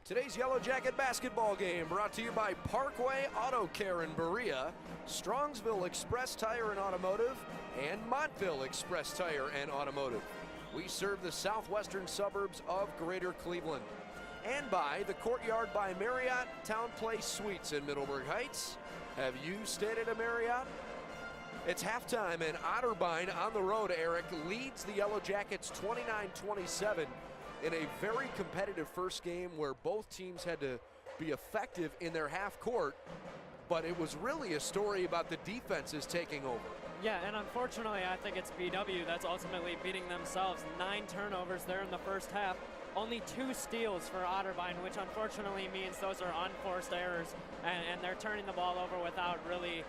Today's Yellow Jacket basketball game brought to you by Parkway Auto Care in Berea, Strongsville Express Tire and Automotive, and Montville Express Tire and Automotive. We serve the southwestern suburbs of Greater Cleveland. And by the Courtyard by Marriott Town Place Suites in Middleburg Heights. Have you stayed at a Marriott? It's halftime and Otterbein on the road, Eric, leads the Yellow Jackets 29-27 in a very competitive first game where both teams had to be effective in their half court, but it was really a story about the defenses taking over. Yeah, and unfortunately, I think it's BW that's ultimately beating themselves. 9 turnovers there in the first half. Only 2 steals for Otterbein, which unfortunately means those are unforced errors, and they're turning the ball over without really,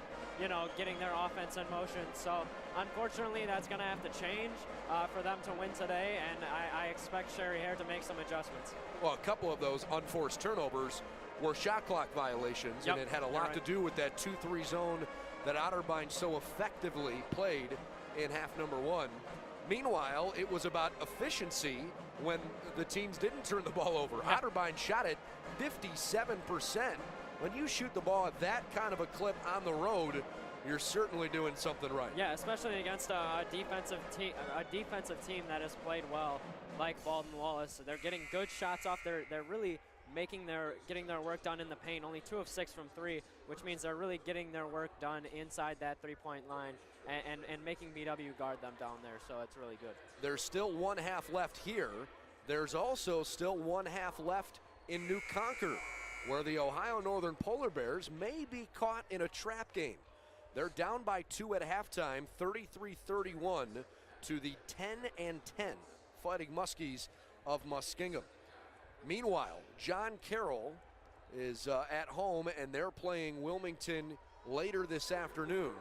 getting their offense in motion. So unfortunately, that's going to have to change for them to win today, and I expect Sherry Hare to make some adjustments. Well, a couple of those unforced turnovers were shot clock violations, and it had a lot to do with that 2-3 zone that Otterbein so effectively played in half number 1. Meanwhile, it was about efficiency when the teams didn't turn the ball over. Yeah. Otterbein shot it 57%. When you shoot the ball at that kind of a clip on the road, you're certainly doing something right. Yeah, especially against a defensive team that has played well, like Baldwin Wallace. They're getting good shots off. They're really getting their work done in the paint. Only 2 of 6 from 3, which means they're really getting their work done inside that 3-point line and making BW guard them down there. So it's really good. There's still 1 half left here. There's also still 1 half left in New Concord, where the Ohio Northern Polar Bears may be caught in a trap game. They're down by 2 at halftime, 33-31 to the 10-10 Fighting Muskies of Muskingum. Meanwhile, John Carroll is at home, and they're playing Wilmington later this afternoon.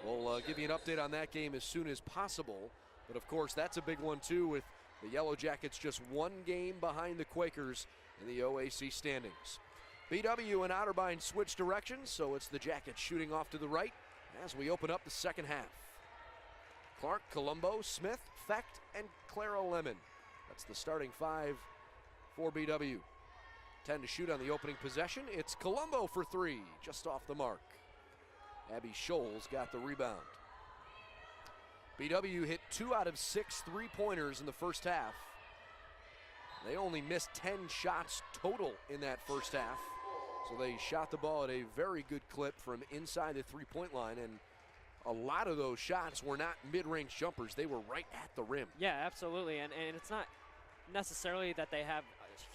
We'll give you an update on that game as soon as possible. But, of course, that's a big one, too, with the Yellow Jackets just 1 game behind the Quakers in the OAC standings. BW and Otterbein switch directions, so it's the Jackets shooting off to the right as we open up the second half. Clark, Colombo, Smith, Fecht, and Clara Lemon. That's the starting 5 for BW. 10 to shoot on the opening possession. It's Colombo for 3, just off the mark. Abby Scholes got the rebound. BW hit 2 out of 6 3-pointers in the first half. They only missed 10 shots total in that first half. So they shot the ball at a very good clip from inside the 3-point line, and a lot of those shots were not mid-range jumpers. They were right at the rim. Yeah, absolutely, and it's not necessarily that they have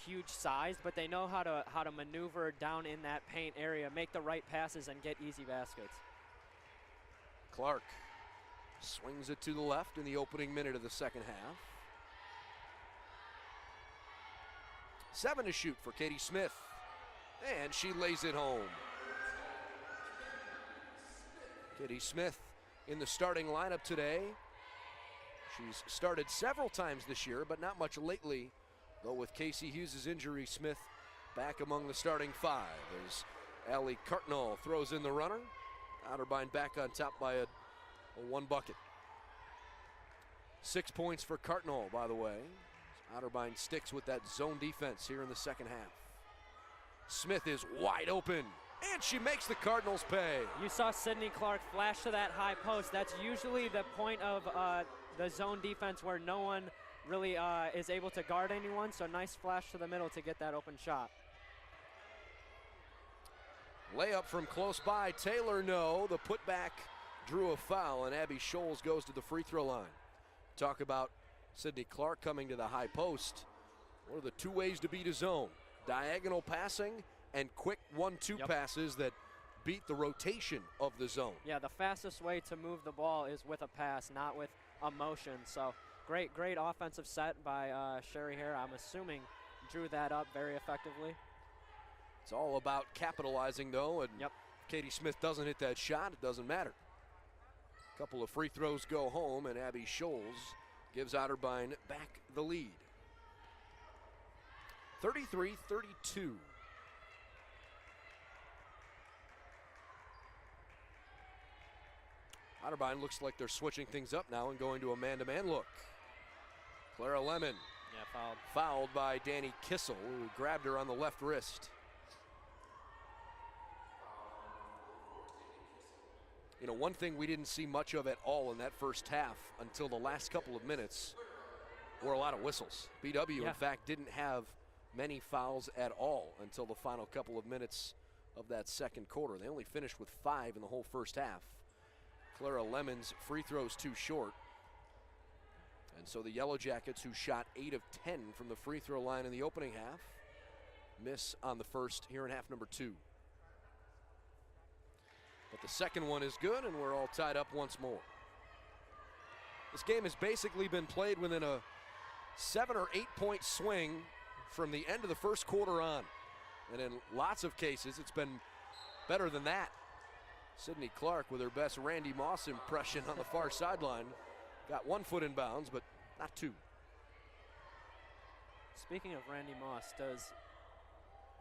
huge size, but they know how to maneuver down in that paint area, make the right passes, and get easy baskets. Clark swings it to the left in the opening minute of the second half. 7 to shoot for Katie Smith, and she lays it home. Katie Smith in the starting lineup today. She's started several times this year, but not much lately. Though with Casey Hughes' injury, Smith back among the starting 5 as Allie Cartnall throws in the runner. Otterbein back on top by a 1 bucket. 6 points for Cartnall, by the way. Otterbein sticks with that zone defense here in the second half. Smith is wide open, and she makes the Cardinals pay. You saw Sydney Clark flash to that high post. That's usually the point of the zone defense where no one really is able to guard anyone, so nice flash to the middle to get that open shot. Layup from close by, Taylor no. The putback drew a foul, and Abby Scholes goes to the free throw line. Talk about Sydney Clark coming to the high post. What are the 2 ways to beat a zone? Diagonal passing and quick 1-2 passes that beat the rotation of the zone. Yeah, the fastest way to move the ball is with a pass, not with a motion. So great offensive set by Sherry Hare. I'm assuming drew that up very effectively. It's all about capitalizing, though, and if Katie Smith doesn't hit that shot, it doesn't matter. A couple of free throws go home, and Abby Scholes gives Otterbein back the lead. 33-32. Otterbein looks like they're switching things up now and going to a man-to-man look. Clara Lemon Yeah, fouled. Fouled by Danny Kissel, who grabbed her on the left wrist. You know, one thing we didn't see much of at all in that first half until the last couple of minutes were a lot of whistles. BW, in fact, didn't have many fouls at all until the final couple of minutes of that second quarter. They only finished with 5 in the whole first half. Clara Lemon's free throws too short. And so the Yellow Jackets, who shot 8 of 10 from the free throw line in the opening half, miss on the first here in half number 2. But the second one is good, and we're all tied up once more. This game has basically been played within a 7 or 8 point swing from the end of the first quarter on. And in lots of cases, it's been better than that. Sydney Clark with her best Randy Moss impression on the far sideline. Got 1 foot in bounds, but not 2. Speaking of Randy Moss, does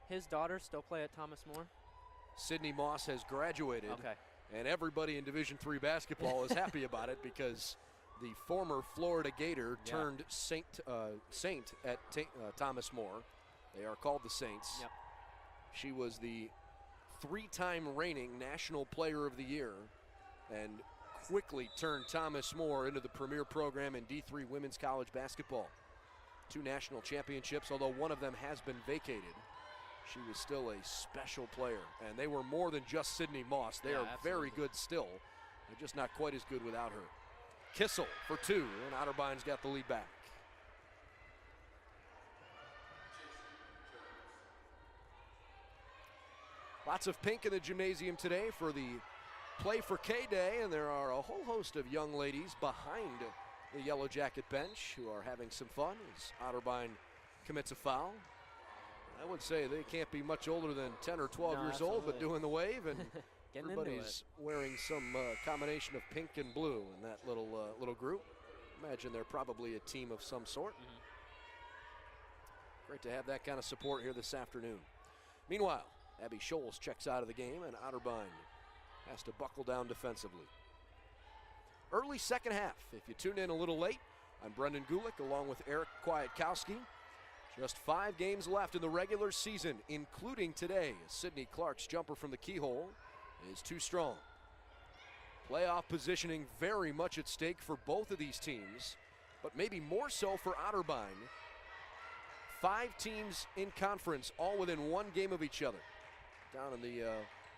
his daughter still play at Thomas More? Sydney Moss has graduated, okay, and everybody in Division III basketball is happy about it because the former Florida Gator turned Saint at Thomas More. They are called the Saints. Yep. She was the 3-time reigning National Player of the Year and quickly turned Thomas More into the premier program in D3 women's college basketball. 2 national championships, although one of them has been vacated. She was still a special player, and they were more than just Sydney Moss. They are very good still. They're just not quite as good without her. Kissel for 2, and Otterbein's got the lead back. Lots of pink in the gymnasium today for the Play for K Day, and there are a whole host of young ladies behind the Yellow Jacket bench who are having some fun as Otterbein commits a foul. I would say they can't be much older than 10 or 12 years old, but doing the wave, and everybody's wearing some combination of pink and blue in that little group. Imagine they're probably a team of some sort. Great to have that kind of support here this afternoon. Meanwhile, Abby Scholes checks out of the game, and Otterbein has to buckle down defensively. Early second half. If you tuned in a little late, I'm Brendan Gulick along with Eric Kwiatkowski. Just 5 games left in the regular season, including today. Sydney Clark's jumper from the keyhole is too strong. Playoff positioning very much at stake for both of these teams, but maybe more so for Otterbein. 5 teams in conference, all within 1 game of each other. Down in the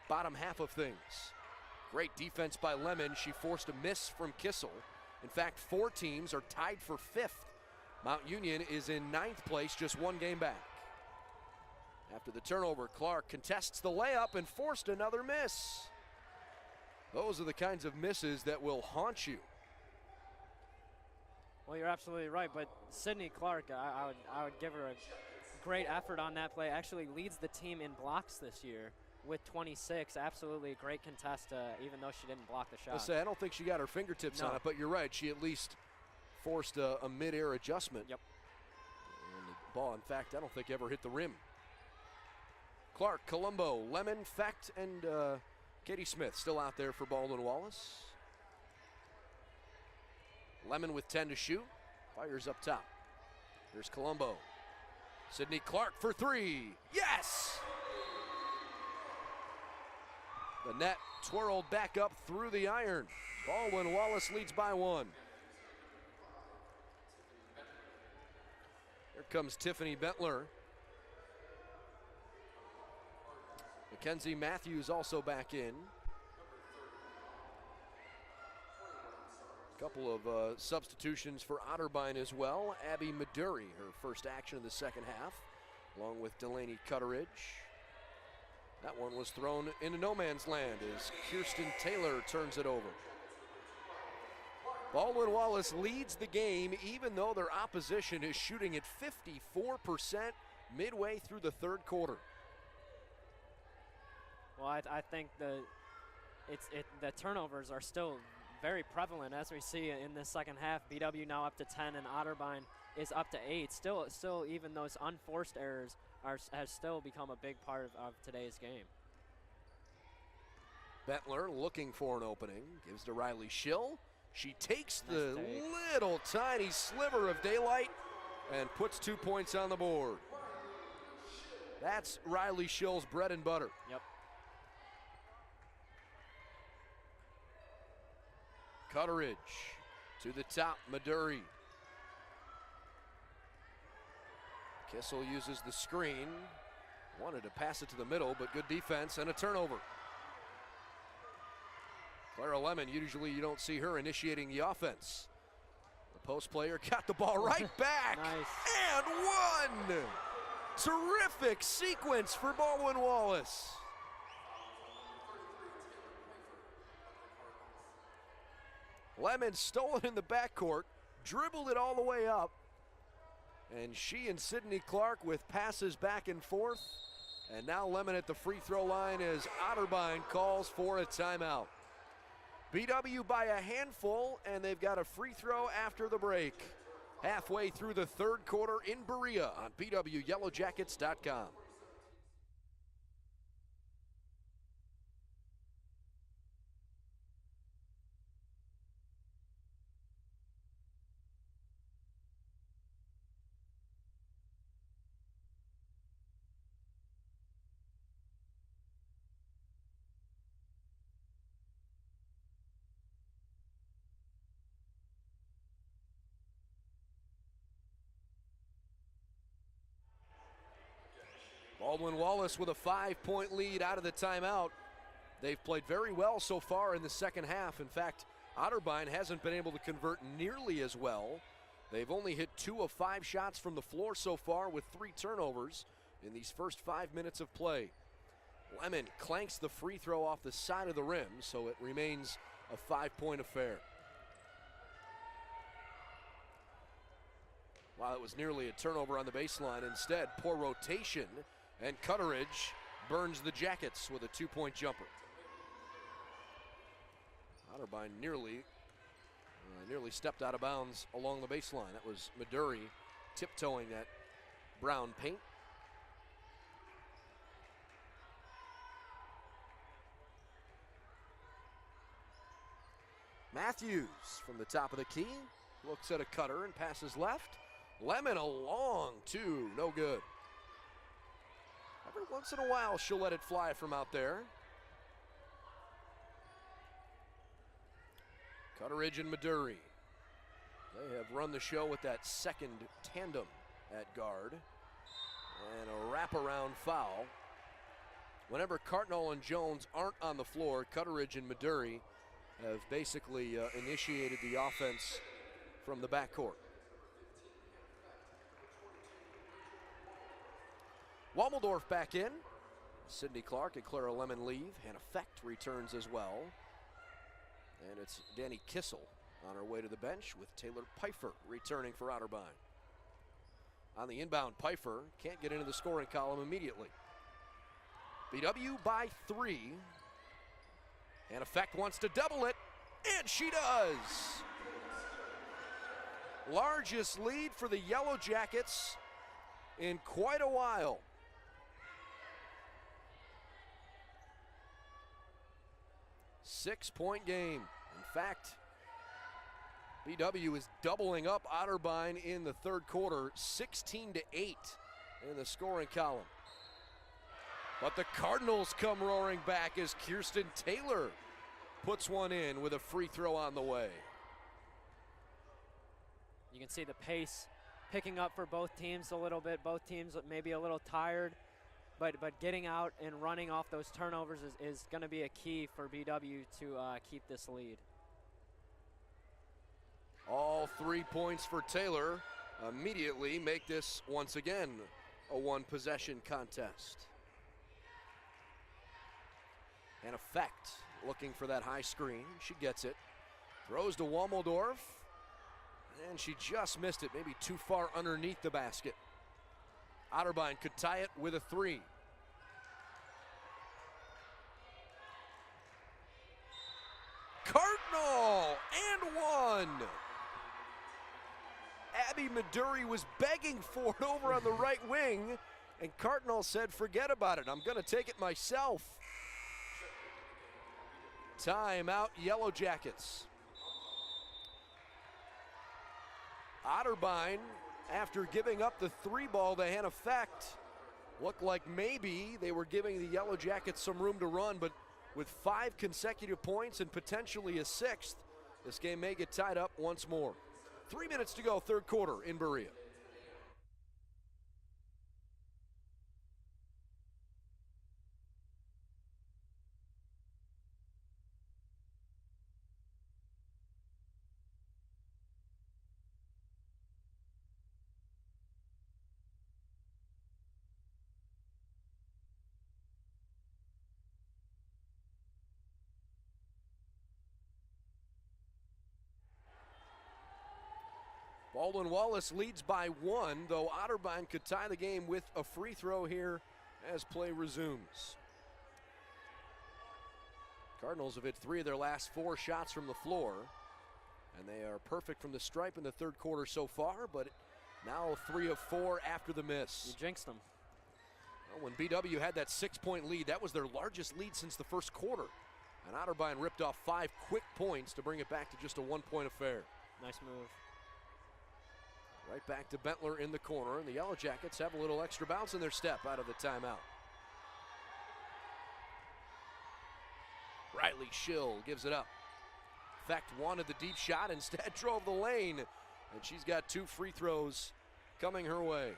bottom half of things. Great defense by Lemon. She forced a miss from Kissel. In fact, 4 teams are tied for 5th. Mount Union is in 9th place, just 1 game back. After the turnover, Clark contests the layup and forced another miss. Those are the kinds of misses that will haunt you. Well, you're absolutely right, but Sydney Clark, I would give her a great effort on that play. Actually leads the team in blocks this year with 26. Absolutely a great contest, even though she didn't block the shot. I don't think she got her fingertips on it, but you're right. She at least forced a mid-air adjustment. Yep. And the ball, in fact, I don't think ever hit the rim. Clark, Colombo, Lemon, Fecht, and Katie Smith still out there for Baldwin Wallace. Lemon with 10 to shoot. Fires up top. Here's Colombo. Sydney Clark for 3. Yes! The net twirled back up through the iron. Baldwin Wallace leads by 1. Here comes Tiffany Bentler. Mackenzie Matthews also back in. A couple of substitutions for Otterbein as well. Abby Maduri, her first action of the second half, along with Delaney Cutteridge. That one was thrown into no man's land as Kirsten Taylor turns it over. Baldwin Wallace leads the game even though their opposition is shooting at 54% midway through the third quarter. Well, I think the turnovers are still very prevalent as we see in the second half. BW now up to 10 and Otterbein is up to 8. Still even those unforced errors has still become a big part of today's game. Bentler looking for an opening, gives to Riley Schill. She takes the little tiny sliver of daylight and puts 2 points on the board. That's Riley Schill's bread and butter. Yep. Cutteridge to the top, Maduri. Kissel uses the screen. Wanted to pass it to the middle, but good defense and a turnover. Clara Lemon, usually you don't see her initiating the offense. The post player got the ball right back. Nice. And one! Terrific sequence for Baldwin Wallace. Lemon stole it in the backcourt, dribbled it all the way up, and she and Sydney Clark with passes back and forth. And now Lemon at the free throw line as Otterbein calls for a timeout. BW by a handful, and they've got a free throw after the break. Halfway through the third quarter in Berea on BWYellowJackets.com. Baldwin Wallace with a 5-point lead out of the timeout. They've played very well so far in the second half. In fact, Otterbein hasn't been able to convert nearly as well. They've only hit 2 of 5 shots from the floor so far with 3 turnovers in these first 5 minutes of play. Lemon clanks the free throw off the side of the rim, so it remains a 5-point affair. While it was nearly a turnover on the baseline, instead, poor rotation, and Cutteridge burns the Jackets with a 2-point jumper. Otterbein nearly stepped out of bounds along the baseline. That was Maduri tiptoeing that brown paint. Matthews from the top of the key looks at a cutter and passes left. Lemon a long 2, no good. Every once in a while she'll let it fly from out there. Cutteridge and Maduri. They have run the show with that second tandem at guard. And a wraparound foul. Whenever Cartnell and Jones aren't on the floor, Cutteridge and Maduri have basically initiated the offense from the backcourt. Wommeldorf back in. Sydney Clark and Clara Lemon leave. And Effect returns as well. And it's Danny Kissel on her way to the bench with Taylor Pfeiffer returning for Otterbein. On the inbound, Pfeiffer can't get into the scoring column immediately. BW by 3. And Effect wants to double it, and she does. Largest lead for the Yellow Jackets in quite a while. Six-point game. In fact, BW is doubling up Otterbein in the third quarter, 16-8 in the scoring column. But the Cardinals come roaring back as Kirsten Taylor puts one in with a free throw on the way. You can see the pace picking up for both teams a little bit. Both teams maybe a little tired, but getting out and running off those turnovers is going to be a key for BW to keep this lead. All 3 points for Taylor immediately make this once again a one-possession contest. And Effect looking for that high screen. She gets it. Throws to Wommeldorf. And she just missed it, maybe too far underneath the basket. Otterbein could tie it with a 3. Cardinal and 1. Abby Maduri was begging for it over on the right wing, and Cardinal said, forget about it, I'm going to take it myself. Timeout, Yellow Jackets. Otterbein after giving up the 3 ball to Hannah Fecht. Looked like maybe they were giving the Yellow Jackets some room to run, but with 5 consecutive points and potentially a 6th, this game may get tied up once more. 3 minutes to go, third quarter in Berea. Baldwin Wallace leads by 1, though Otterbein could tie the game with a free throw here as play resumes. Cardinals have hit 3 of their last 4 shots from the floor, and they are perfect from the stripe in the third quarter so far, but now 3 of 4 after the miss. You jinxed them. Well, when BW had that 6-point lead, that was their largest lead since the first quarter, and Otterbein ripped off 5 quick points to bring it back to just a 1-point affair. Nice move. Right back to Bentler in the corner, and the Yellow Jackets have a little extra bounce in their step out of the timeout. Riley Schill gives it up. Fecht wanted the deep shot, instead drove the lane, and she's got 2 free throws coming her way.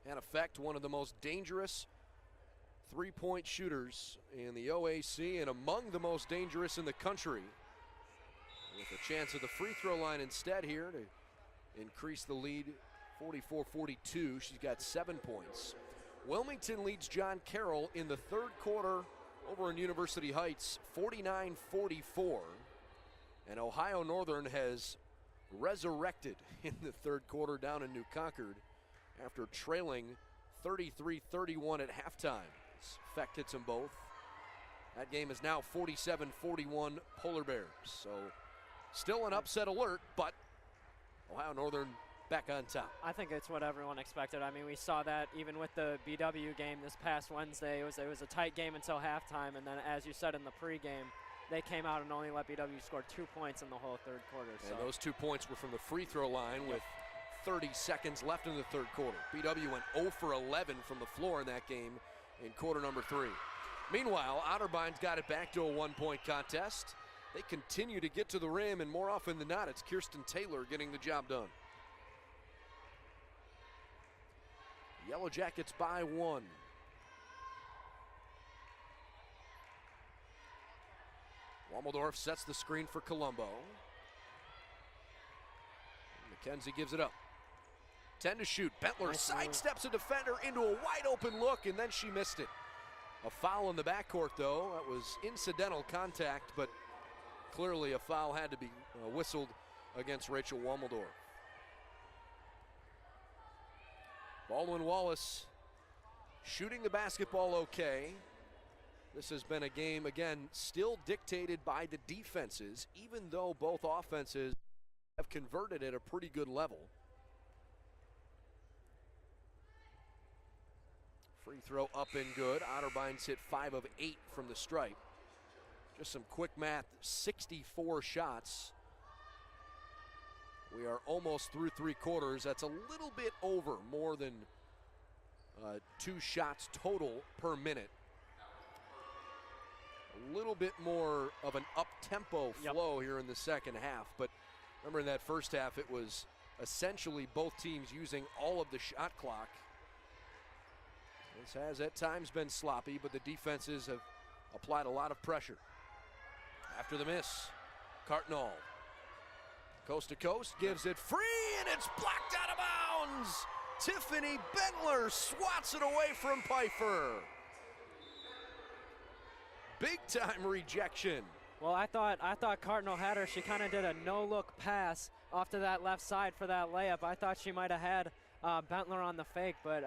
Hannah Fecht, one of the most dangerous 3-point shooters in the OAC and among the most dangerous in the country. With a chance at the free throw line instead here to increase the lead 44-42. She's got 7 points. Wilmington leads John Carroll in the third quarter over in University Heights 49-44. And Ohio Northern has resurrected in the third quarter down in New Concord after trailing 33-31 at halftime. Fecht hits them both. That game is now 47-41 Polar Bears. So still an upset alert, but Ohio Northern back on top. I think it's what everyone expected. I mean, we saw that even with the BW game this past Wednesday. It was a tight game until halftime, and then as you said in the pregame, they came out and only let BW score 2 points in the whole third quarter. And those 2 points were from the free throw line with 30 seconds left in the third quarter. BW went 0 for 11 from the floor in that game in quarter number 3. Meanwhile, Otterbein's got it back to a 1-point contest. They continue to get to the rim, and more often than not, it's Kirsten Taylor getting the job done. Yellow Jackets by 1. Wommeldorf sets the screen for Colombo. McKenzie gives it up. 10 to shoot. Bentler sidesteps a defender into a wide open look, and then she missed it. A foul in the backcourt, though. That was incidental contact, but clearly a foul had to be whistled against Rachel Wommeldorf. Baldwin Wallace shooting the basketball okay. This has been a game, again, still dictated by the defenses, even though both offenses have converted at a pretty good level. Free throw up and good. Otterbein's hit 5 of 8 from the stripe. Just some quick math, 64 shots. We are almost through 3 quarters. That's a little bit over, more than 2 shots total per minute. A little bit more of an up-tempo flow here in the second half. But remember, in that first half, it was essentially both teams using all of the shot clock. This has at times been sloppy, but the defenses have applied a lot of pressure. After the miss, Cartnall, coast to coast, gives it free, and it's blocked out of bounds. Tiffany Bentler swats it away from Pfeiffer. Big time rejection. Well, I thought Cardinal had her. She kind of did a no-look pass off to that left side for that layup. I thought she might have had Bentler on the fake, but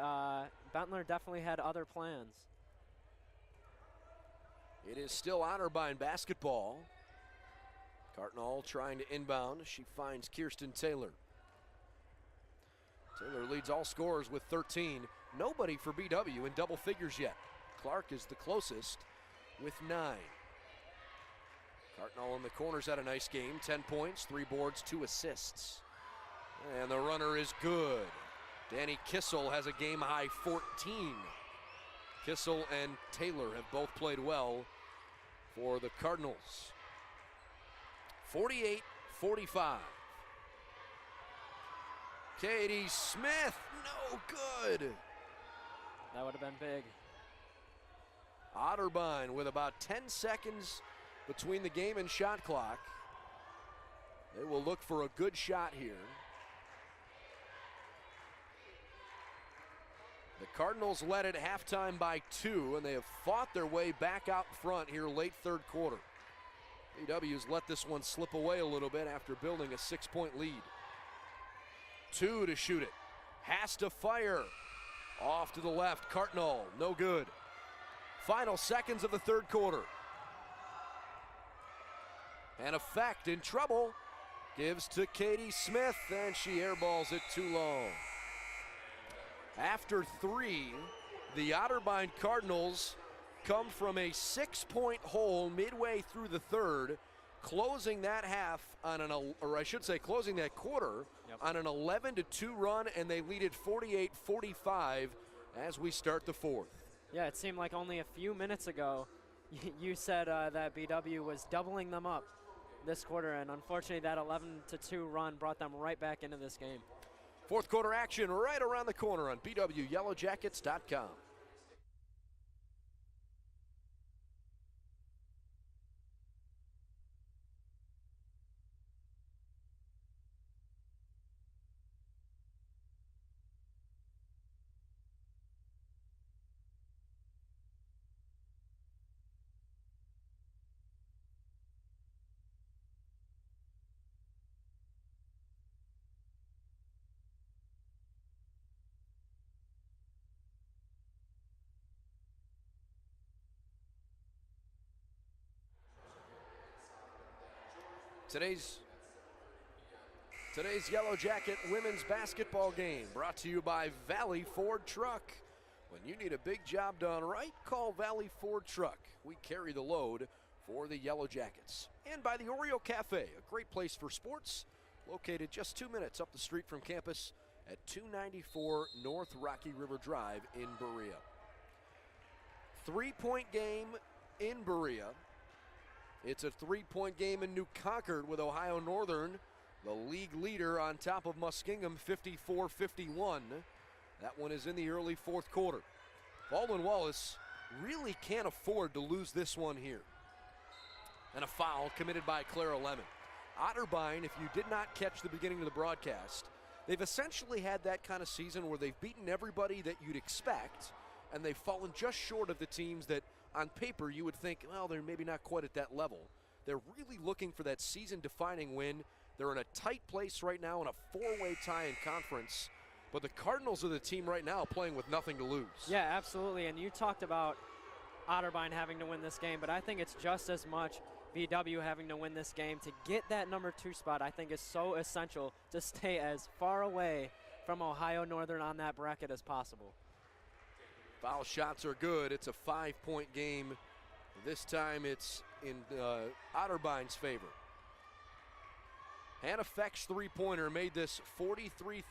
Bentler definitely had other plans. It is still Otterbein basketball. Cartnall trying to inbound. She finds Kirsten Taylor. Taylor leads all scorers with 13. Nobody for BW in double figures yet. Clark is the closest with 9. Cartnall in the corners had a nice game. 10 points, 3 boards, 2 assists. And the runner is good. Danny Kissel has a game-high 14. Kissel and Taylor have both played well for the Cardinals. 48-45. Katie Smith, no good. That would have been big. Otterbein with about 10 seconds between the game and shot clock. They will look for a good shot here. The Cardinals led at halftime by 2, and they have fought their way back out front here late third quarter. BW's let this one slip away a little bit after building a 6-point lead. 2 to shoot it. Has to fire. Off to the left, Cartnall, no good. Final seconds of the third quarter. And Effect in trouble. Gives to Katie Smith, and she airballs it too long. After 3, the Otterbein Cardinals come from a 6-point hole midway through the third, closing that half on closing that quarter on an 11-2 run, and they lead it 48-45 as we start the fourth. Yeah, it seemed like only a few minutes ago you said that BW was doubling them up this quarter, and unfortunately that 11-2 run brought them right back into this game. Fourth quarter action right around the corner on BWYellowJackets.com. Today's Yellow Jacket women's basketball game brought to you by Valley Ford Truck. When you need a big job done right, call Valley Ford Truck. We carry the load for the Yellow Jackets. And by the Oreo Cafe, a great place for sports, located just 2 minutes up the street from campus at 294 North Rocky River Drive in Berea. 3-point game in Berea. It's a 3-point game in New Concord with Ohio Northern, the league leader, on top of Muskingum, 54-51. That one is in the early fourth quarter. Baldwin Wallace really can't afford to lose this one here. And a foul committed by Clara Lemon. Otterbein, if you did not catch the beginning of the broadcast, they've essentially had that kind of season where they've beaten everybody that you'd expect, and they've fallen just short of the teams that on paper you would think, well, they're maybe not quite at that level. They're really looking for that season-defining win. They're in a tight place right now in a 4-way tie in conference, but the Cardinals are the team right now playing with nothing to lose. Yeah, absolutely, and you talked about Otterbein having to win this game, but I think it's just as much BW having to win this game. To get that number 2 spot, I think is so essential to stay as far away from Ohio Northern on that bracket as possible. Foul shots are good. It's a 5-point game. This time it's in Otterbein's favor. Hannah Feck's 3-pointer made this 43-37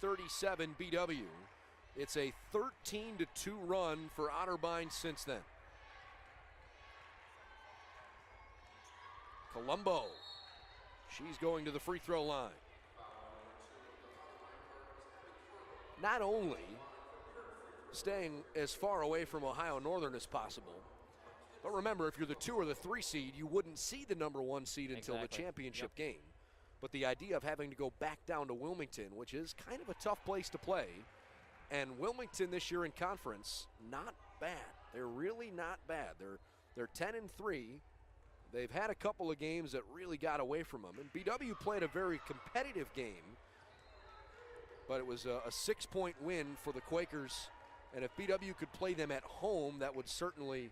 BW. It's a 13-2 run for Otterbein since then. Colombo, she's going to the free throw line. Not only staying as far away from Ohio Northern as possible, but remember, if you're the 2 or the 3 seed, you wouldn't see the number 1 seed until the championship game. But the idea of having to go back down to Wilmington, which is kind of a tough place to play, and Wilmington this year in conference, not bad. They're really not bad. They're 10-3. They've had a couple of games that really got away from them. And BW played a very competitive game, but it was a 6-point win for the Quakers. And if BW could play them at home, that would certainly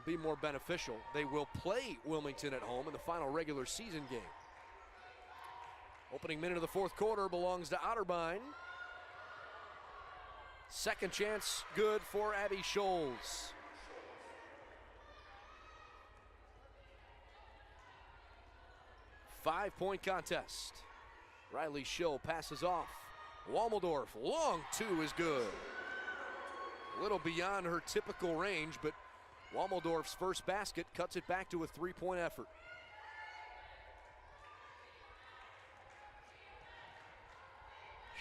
be more beneficial. They will play Wilmington at home in the final regular season game. Opening minute of the fourth quarter belongs to Otterbein. Second chance good for Abby Scholes. Five-point contest. Riley Schill passes off. Wammeldorf, long two is good. A little beyond her typical range, but Wammeldorf's first basket cuts it back to a three-point effort.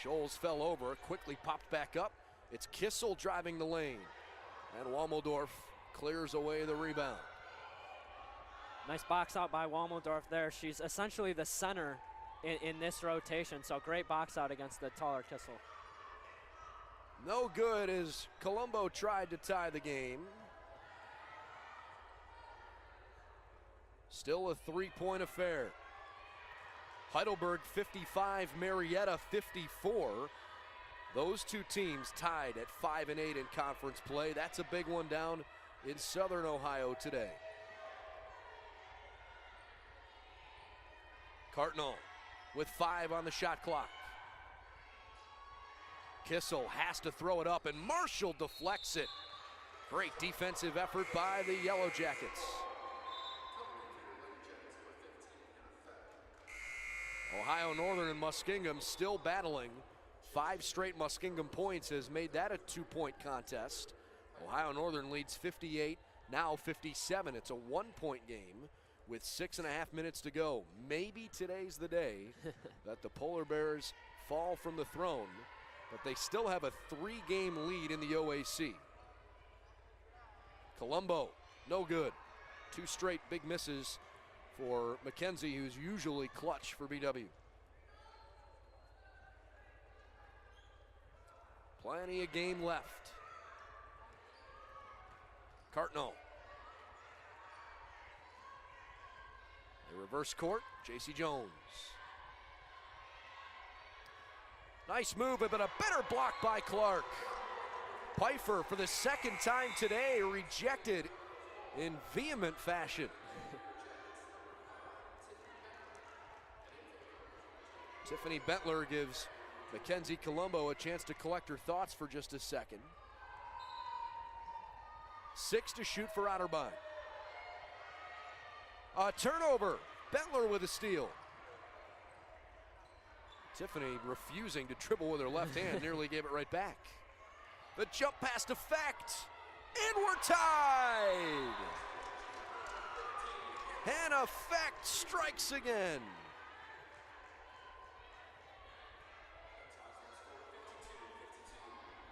Scholes fell over, quickly popped back up. It's Kissel driving the lane. And Wammeldorf clears away the rebound. Nice box out by Wammeldorf there. She's essentially the center in this rotation, so great box out against the taller Kissel. No good as Colombo tried to tie the game. Still a three-point affair. Heidelberg 55, Marietta 54. Those two teams tied at 5 and 8 in conference play. That's a big one down in Southern Ohio today. Cardinal with 5 on the shot clock. Kissel has to throw it up, and Marshall deflects it. Great defensive effort by the Yellow Jackets. Ohio Northern and Muskingum still battling. 5 straight Muskingum points has made that a 2-point contest. Ohio Northern leads 58, now 57. It's a 1-point game with 6.5 minutes to go. Maybe today's the day that the Polar Bears fall from the throne, but they still have a 3-game lead in the OAC. Colombo, no good. 2 straight big misses for McKenzie, who's usually clutch for BW. Plenty of game left. Cartnell. The reverse court, J.C. Jones. Nice move, but a better block by Clark. Pfeiffer, for the second time today, rejected in vehement fashion. Tiffany Bentler gives Mackenzie Colombo a chance to collect her thoughts for just a second. 6 to shoot for Otterbein. A turnover. Bentler with a steal. Tiffany refusing to dribble with her left hand, nearly gave it right back. The jump pass to Fecht, and we're tied. Hannah Fecht strikes again.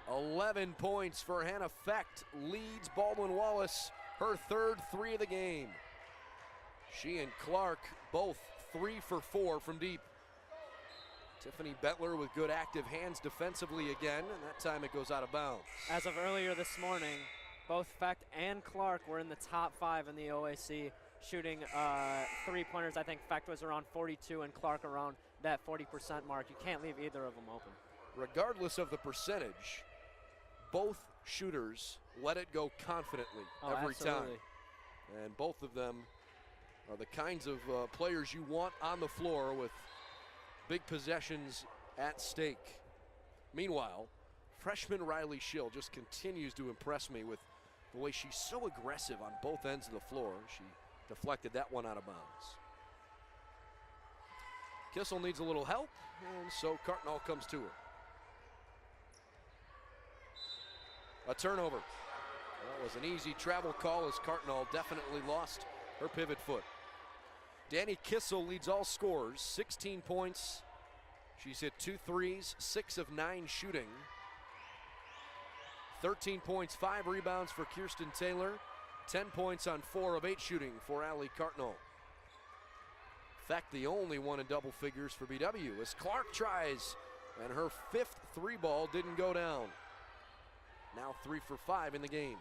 "11 points for Hannah Fecht, leads Baldwin Wallace, her third 3 of the game. She and Clark both 3 for 4 from deep. Tiffany Bentler with good active hands defensively again, and that time it goes out of bounds. As of earlier this morning, both Fecht and Clark were in the top 5 in the OAC, shooting 3-pointers. I think Fecht was around 42 and Clark around that 40% mark. You can't leave either of them open. Regardless of the percentage, both shooters let it go confidently every time. And both of them are the kinds of players you want on the floor with big possessions at stake. Meanwhile, freshman Riley Schill just continues to impress me with the way she's so aggressive on both ends of the floor. She deflected that one out of bounds. Kissel needs a little help, and so Cartnell comes to her. A turnover. That was an easy travel call as Cartnell definitely lost her pivot foot. Danny Kissel leads all scorers, 16 points. She's hit 2 threes, 6 of 9 shooting. 13 points, 5 rebounds for Kirsten Taylor. 10 points on 4 of 8 shooting for Allie Cartnell. In fact, the only one in double figures for BW as Clark tries, and her 5th 3-ball didn't go down. Now 3 for 5 in the game.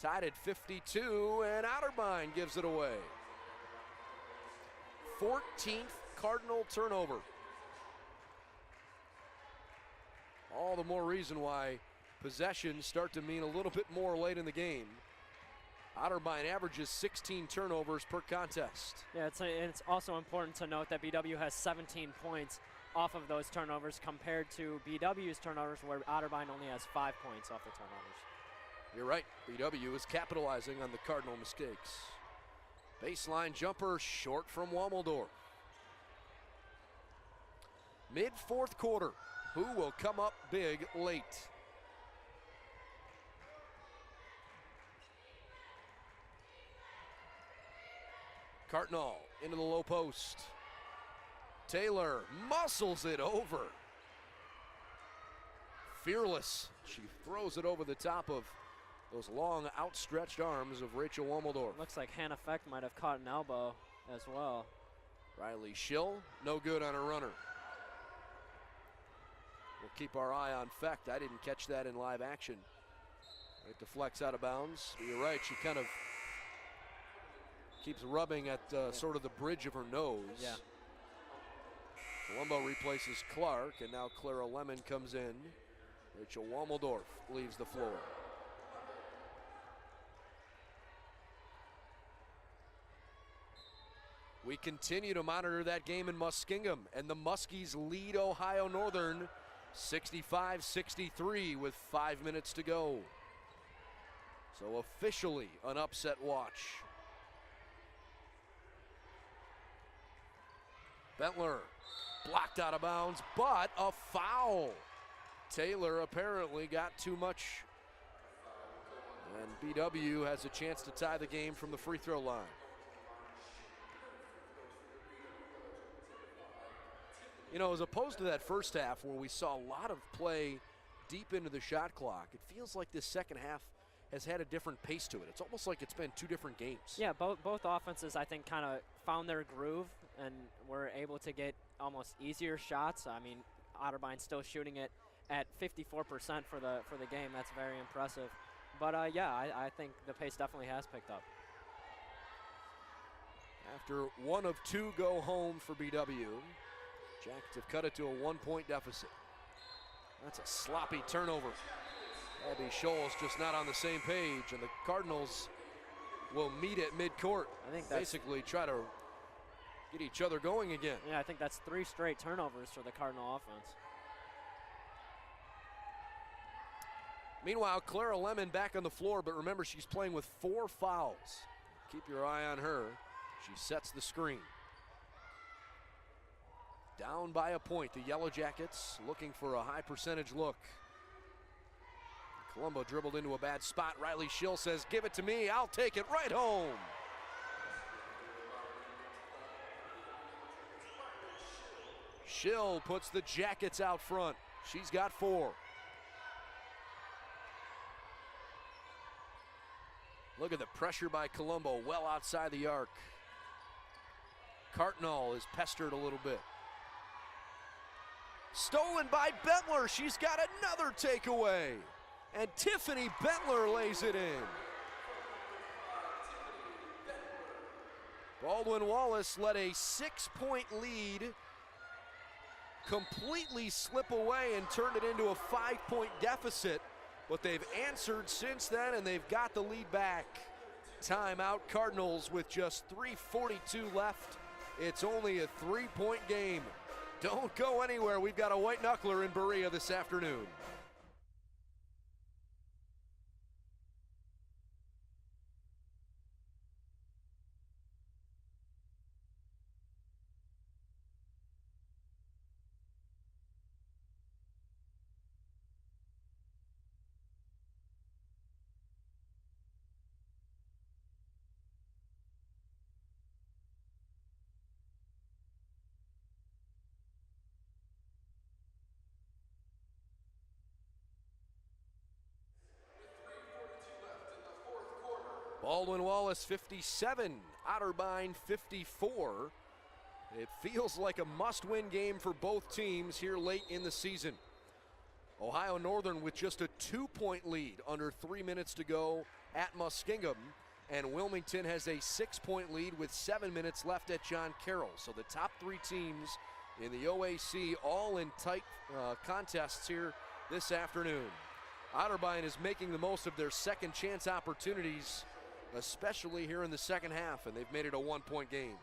Tied at 52, and Otterbein gives it away. 14th Cardinal turnover. All the more reason why possessions start to mean a little bit more late in the game. Otterbein averages 16 turnovers per contest. Yeah, it's also important to note that BW has 17 points off of those turnovers compared to BW's turnovers, where Otterbein only has 5 points off the turnovers. You're right. BW is capitalizing on the Cardinal mistakes. Baseline jumper short from Wommeldorf. Mid-fourth quarter. Who will come up big late? Cardinal into the low post. Taylor muscles it over. Fearless. She throws it over the top of those long outstretched arms of Rachel Wommeldorf. Looks like Hannah Feck might have caught an elbow as well. Riley Schill, no good on a runner. We'll keep our eye on Feck. I didn't catch that in live action. It deflects out of bounds. You're right, she kind of keeps rubbing at sort of the bridge of her nose. Yeah. Colombo replaces Clark, and now Clara Lemon comes in. Rachel Wommeldorf leaves the floor. We continue to monitor that game in Muskingum, and the Muskies lead Ohio Northern 65-63 with 5 minutes to go. So officially an upset watch. Bentler blocked out of bounds, but a foul. Taylor apparently got too much. And BW has a chance to tie the game from the free throw line. You know, as opposed to that first half where we saw a lot of play deep into the shot clock, it feels like this second half has had a different pace to it. It's almost like it's been two different games. Yeah, both offenses, I think, kind of found their groove and were able to get almost easier shots. I mean, Otterbein still shooting it at 54% for the game. That's very impressive. But yeah, I think the pace definitely has picked up. After one of two go home for BW, Jackets have cut it to a 1-point deficit. That's a sloppy turnover. Abby Scholl's just not on the same page, and the Cardinals will meet at midcourt. I think basically try to get each other going again. Yeah, I think that's 3 straight turnovers for the Cardinal offense. Meanwhile, Clara Lemon back on the floor, but remember she's playing with 4 fouls. Keep your eye on her. She sets the screen. Down by a point, the Yellow Jackets looking for a high percentage look. Colombo dribbled into a bad spot. Riley Schill says, "Give it to me, I'll take it right home." Schill puts the Jackets out front. She's got 4. Look at the pressure by Colombo, well outside the arc. Cartnall is pestered a little bit. Stolen by Bentler. She's got another takeaway. And Tiffany Bentler lays it in. Baldwin Wallace let a 6-point lead completely slip away and turned it into a 5-point deficit. But they've answered since then, and they've got the lead back. Timeout Cardinals with just 3:42 left. It's only a 3-point game. Don't go anywhere. We've got a white knuckler in Berea this afternoon. Baldwin Wallace 57, Otterbein 54. It feels like a must-win game for both teams here late in the season. Ohio Northern with just a 2-point lead under 3 minutes to go at Muskingum, and Wilmington has a 6-point lead with 7 minutes left at John Carroll. So the top 3 teams in the OAC all in tight contests here this afternoon. Otterbein is making the most of their second chance opportunities, especially here in the second half, and they've made it a 1-point game.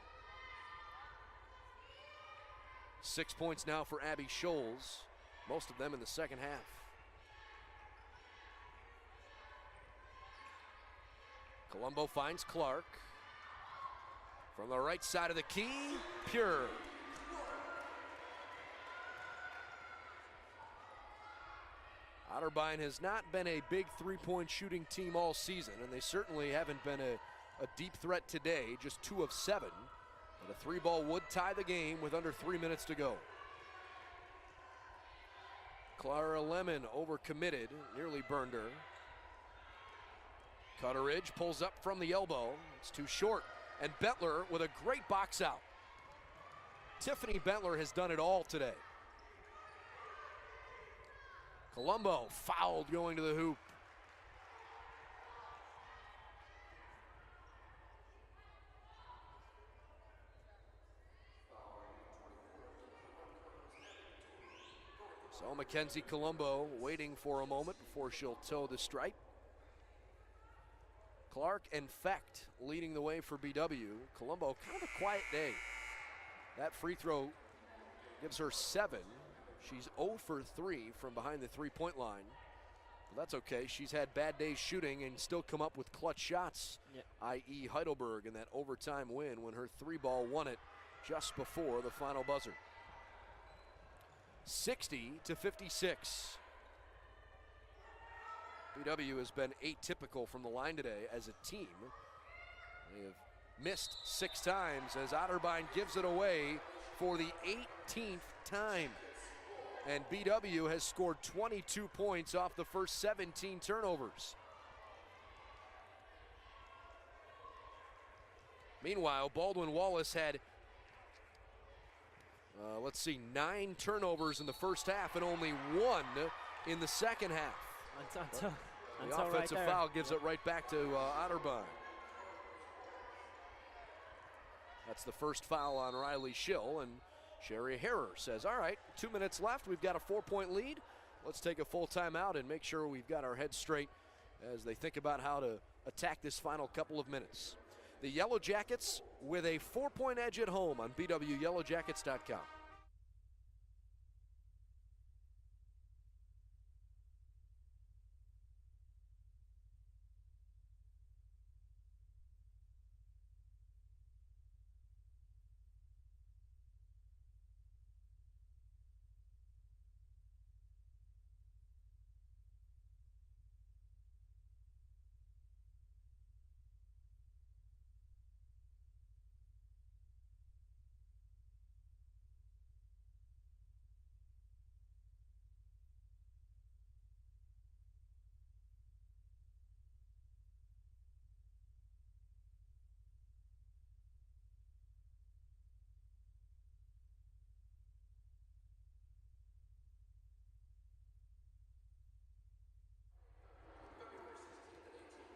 6 points now for Abby Scholes, most of them in the second half. Colombo finds Clark. From the right side of the key, pure. Otterbein has not been a big three-point shooting team all season, and they certainly haven't been a deep threat today, just 2 of 7. But a 3-ball would tie the game with under 3 minutes to go. Clara Lemon overcommitted, nearly burned her. Cutteridge pulls up from the elbow, it's too short. And Bettler with a great box out. Tiffany Bettler has done it all today. Colombo fouled going to the hoop. So Mackenzie Colombo waiting for a moment before she'll toe the stripe. Clark and Fecht leading the way for BW. Colombo, kind of a quiet day. That free throw gives her 7. She's 0 for 3 from behind the three-point line. But that's okay. She's had bad days shooting and still come up with clutch shots, i.e. Heidelberg in that overtime win when her 3-ball won it just before the final buzzer. 60-56. BW has been atypical from the line today as a team. They have missed 6 times as Otterbein gives it away for the 18th time. And BW has scored 22 points off the first 17 turnovers. Meanwhile, Baldwin Wallace had, 9 turnovers in the first half and only 1 in the second half. The offensive foul gives it right back to Otterbein. That's the first foul on Riley Schill, and Sherry Harrer says, all right, 2 minutes left. We've got a 4-point lead. Let's take a full timeout and make sure we've got our heads straight as they think about how to attack this final couple of minutes. The Yellow Jackets with a 4-point edge at home on BWYellowJackets.com.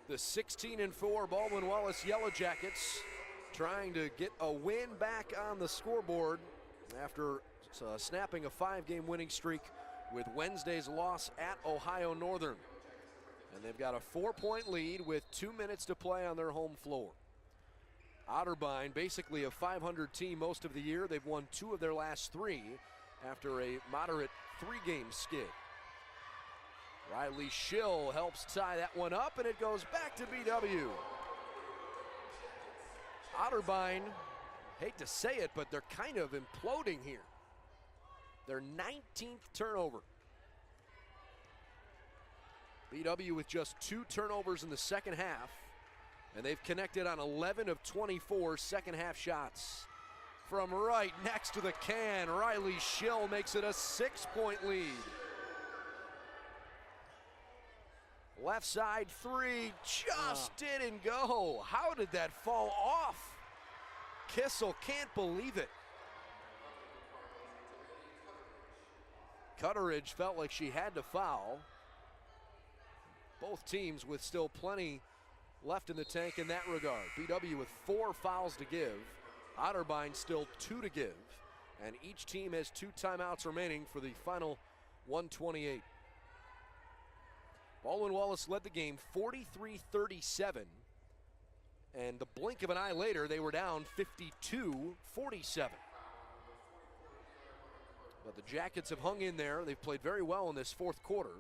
The 16-4 Baldwin Wallace Yellow Jackets trying to get a win back on the scoreboard after snapping a 5-game winning streak with Wednesday's loss at Ohio Northern. And they've got a 4-point lead with 2 minutes to play on their home floor. Otterbein, basically a 500 team most of the year. They've won 2 of their last 3 after a moderate 3-game skid. Riley Schill helps tie that one up, and it goes back to BW. Otterbein, hate to say it, but they're kind of imploding here. Their 19th turnover. BW with just 2 turnovers in the second half, and they've connected on 11 of 24 second half shots. From right next to the can, Riley Schill makes it a 6-point lead. Left side 3 just didn't go. How did that fall off? Kissel can't believe it. Cutteridge felt like she had to foul. Both teams with still plenty left in the tank in that regard. BW with 4 fouls to give. Otterbein still 2 to give. And each team has 2 timeouts remaining for the final 128. Baldwin Wallace led the game 43-37, and the blink of an eye later, they were down 52-47. But the Jackets have hung in there. They've played very well in this fourth quarter.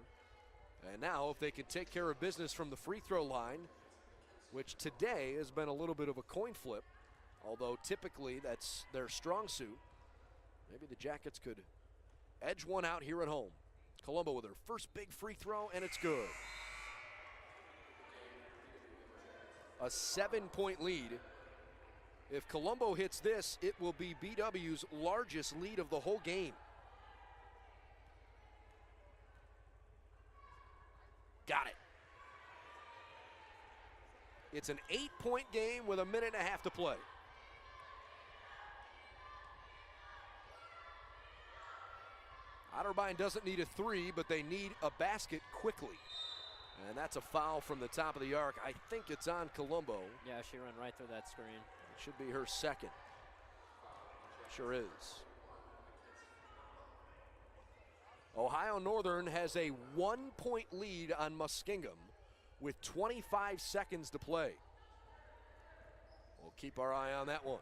And now if they can take care of business from the free throw line, which today has been a little bit of a coin flip, although typically that's their strong suit, maybe the Jackets could edge one out here at home. Colombo with her first big free throw, and it's good. A 7-point lead. If Colombo hits this, it will be BW's largest lead of the whole game. Got it. It's an 8-point game with a minute and a half to play. Otterbein doesn't need a three, but they need a basket quickly. And that's a foul from the top of the arc. I think it's on Colombo. Yeah, she ran right through that screen. It should be her second. Sure is. Ohio Northern has a 1-point lead on Muskingum with 25 seconds to play. We'll keep our eye on that one.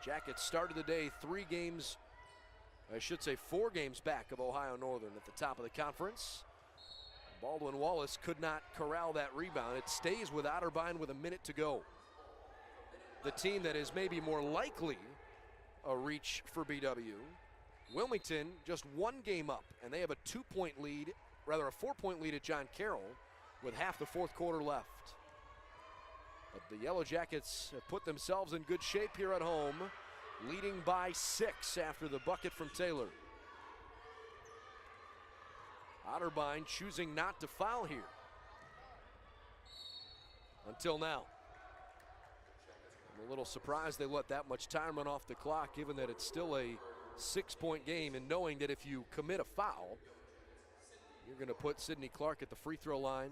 Jackets started the day 4 games back of Ohio Northern at the top of the conference. Baldwin Wallace could not corral that rebound. It stays with Otterbein with a minute to go. The team that is maybe more likely a reach for BW, Wilmington just 1 game up, and they have a 4-point lead at John Carroll with half the fourth quarter left. But the Yellow Jackets have put themselves in good shape here at home, leading by 6 after the bucket from Taylor. Otterbein choosing not to foul here until now. I'm a little surprised they let that much time run off the clock, given that it's still a 6-point game, and knowing that if you commit a foul, you're going to put Sydney Clark at the free throw line.